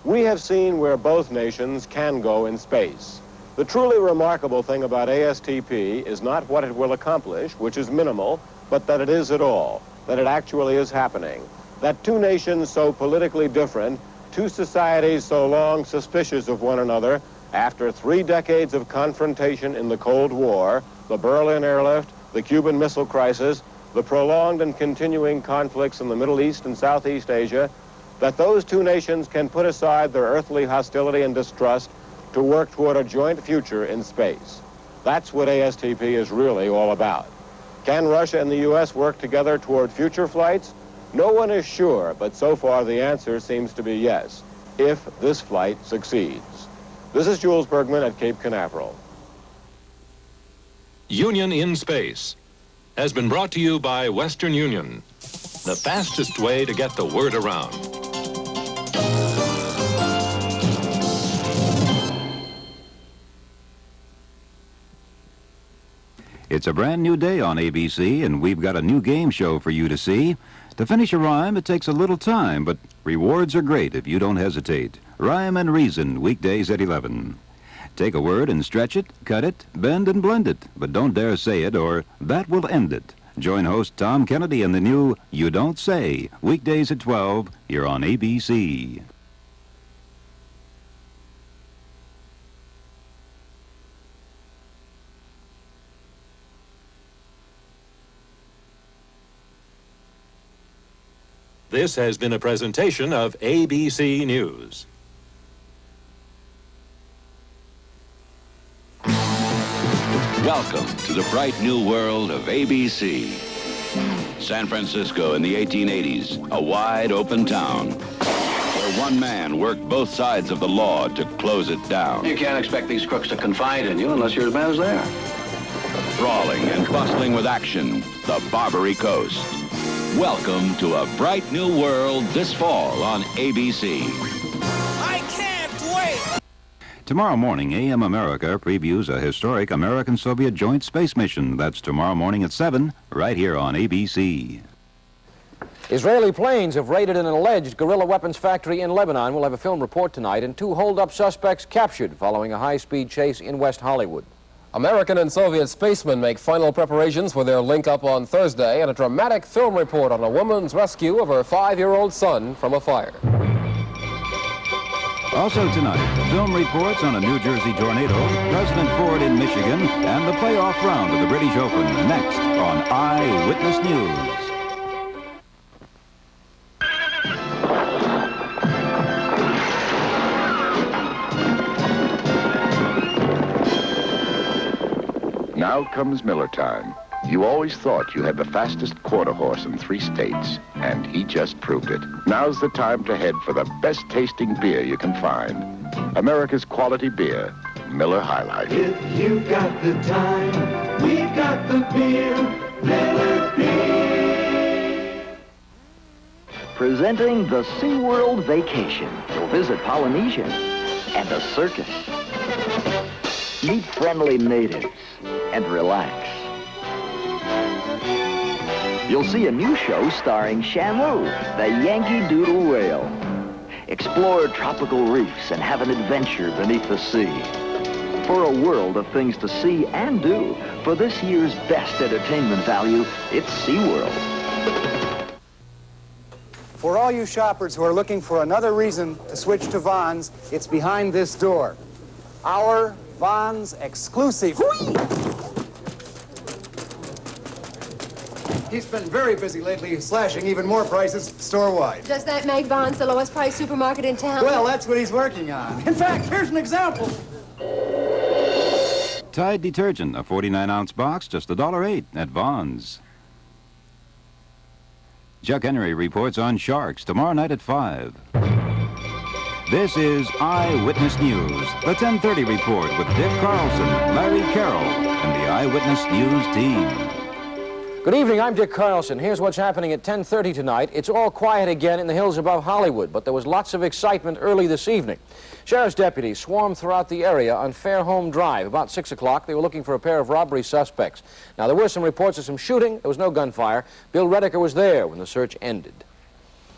Speaker 12: We have seen where both nations can go in space. The truly remarkable thing about ASTP is not what it will accomplish, which is minimal, but that it is at all, that it actually is happening. That two nations so politically different, two societies so long suspicious of one another, after 3 decades of confrontation in the Cold War, the Berlin airlift, the Cuban Missile Crisis, the prolonged and continuing conflicts in the Middle East and Southeast Asia, that those two nations can put aside their earthly hostility and distrust to work toward a joint future in space. That's what ASTP is really all about. Can Russia and the U.S. work together toward future flights? No one is sure, but so far the answer seems to be yes, if this flight succeeds. This is Jules Bergman at Cape Canaveral.
Speaker 23: Union in Space has been brought to you by Western Union, the fastest way to get the word around.
Speaker 2: It's a brand new day on ABC, and we've got a new game show for you to see. To finish a rhyme, it takes a little time, but rewards are great if you don't hesitate. Rhyme and Reason, weekdays at 11. Take a word and stretch it, cut it, bend and blend it, but don't dare say it or that will end it. Join host Tom Kennedy in the new You Don't Say, weekdays at 12, here on ABC.
Speaker 23: This has been a presentation of ABC News.
Speaker 3: Welcome to the bright new world of ABC. San Francisco in the 1880s, a wide open town where one man worked both sides of the law to close it down.
Speaker 5: You can't expect these crooks to confide in you unless you're as bad as they are.
Speaker 3: Brawling and bustling with action, the Barbary Coast. Welcome to a bright new world this fall on ABC.
Speaker 19: I can't wait!
Speaker 2: Tomorrow morning, AM America previews a historic American-Soviet joint space mission. That's tomorrow morning at 7, right here on ABC.
Speaker 24: Israeli planes have raided an alleged guerrilla weapons factory in Lebanon. We'll have a film report tonight, and 2 hold-up suspects captured following a high-speed chase in West Hollywood.
Speaker 25: American and Soviet spacemen make final preparations for their link-up on Thursday, and a dramatic film report on a woman's rescue of her 5-year-old son from a fire.
Speaker 2: Also tonight, film reports on a New Jersey tornado, President Ford in Michigan, and the playoff round of the British Open. Next on Eyewitness News.
Speaker 26: Now comes Miller time. You always thought you had the fastest quarter horse in 3 states, and he just proved it. Now's the time to head for the best tasting beer you can find. America's quality beer, Miller High Life.
Speaker 19: If you got the time, we've got the beer, Miller Beer.
Speaker 27: Presenting the SeaWorld Vacation. You'll visit Polynesia and a circus. Meet friendly natives and relax. You'll see a new show starring Shamu, the Yankee Doodle whale. Explore tropical reefs and have an adventure beneath the sea. For a world of things to see and do, for this year's best entertainment value, it's SeaWorld.
Speaker 28: For all you shoppers who are looking for another reason to switch to Vons, it's behind this door. Our Vons exclusive. He's been very busy lately, slashing even more prices store-wide.
Speaker 29: Does that make Vons the lowest price supermarket in town?
Speaker 28: Well, that's what he's working on. In fact, here's an example.
Speaker 2: Tide detergent, a 49-ounce box, just $1.08 at Vons. Chuck Henry reports on sharks tomorrow night at 5. This is Eyewitness News, the 10:30 report with Dick Carlson, Larry Carroll, and the Eyewitness News team.
Speaker 24: Good evening, I'm Dick Carlson. Here's what's happening at 10:30 tonight. It's all quiet again in the hills above Hollywood, but there was lots of excitement early this evening. Sheriff's deputies swarmed throughout the area on Fairholme Drive. About 6 o'clock, they were looking for a pair of robbery suspects. Now, there were some reports of some shooting. There was no gunfire. Bill Redeker was there when the search ended.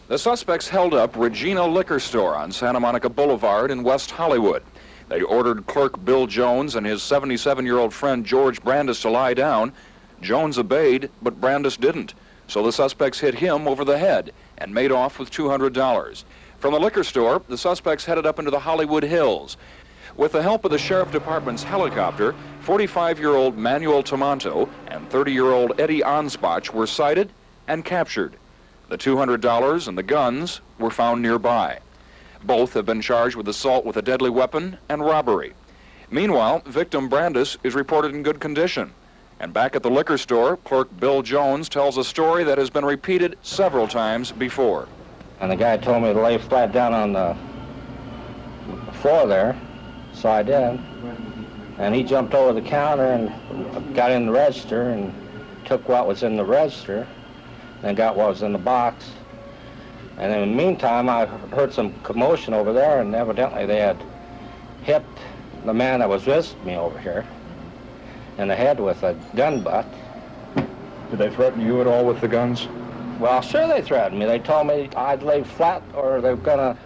Speaker 30: The suspects held up Regina Liquor Store on Santa Monica Boulevard in West Hollywood. They ordered clerk Bill Jones and his 77-year-old friend George Brandis to lie down. Jones obeyed, but Brandis didn't. So the suspects hit him over the head and made off with $200. From the liquor store, the suspects headed up into the Hollywood Hills. With the help of the Sheriff Department's helicopter, 45-year-old Manuel Tamanto and 30-year-old Eddie Anspach were sighted and captured. The $200 and the guns were found nearby. Both have been charged with assault with a deadly weapon and robbery. Meanwhile, victim Brandis is reported in good condition. And back at the liquor store, clerk Bill Jones tells a story that has been repeated several times before.
Speaker 31: And the guy told me to lay flat down on the floor there, so I did. And he jumped over the counter and got in the register and took what was in the register and got what was in the box. And in the meantime, I heard some commotion over there, and evidently they had hit the man that was with me over here in the head with a gun butt.
Speaker 22: Did they threaten you at all with the guns?
Speaker 31: Well, sure they threatened me. They told me I'd lay flat or they were gonna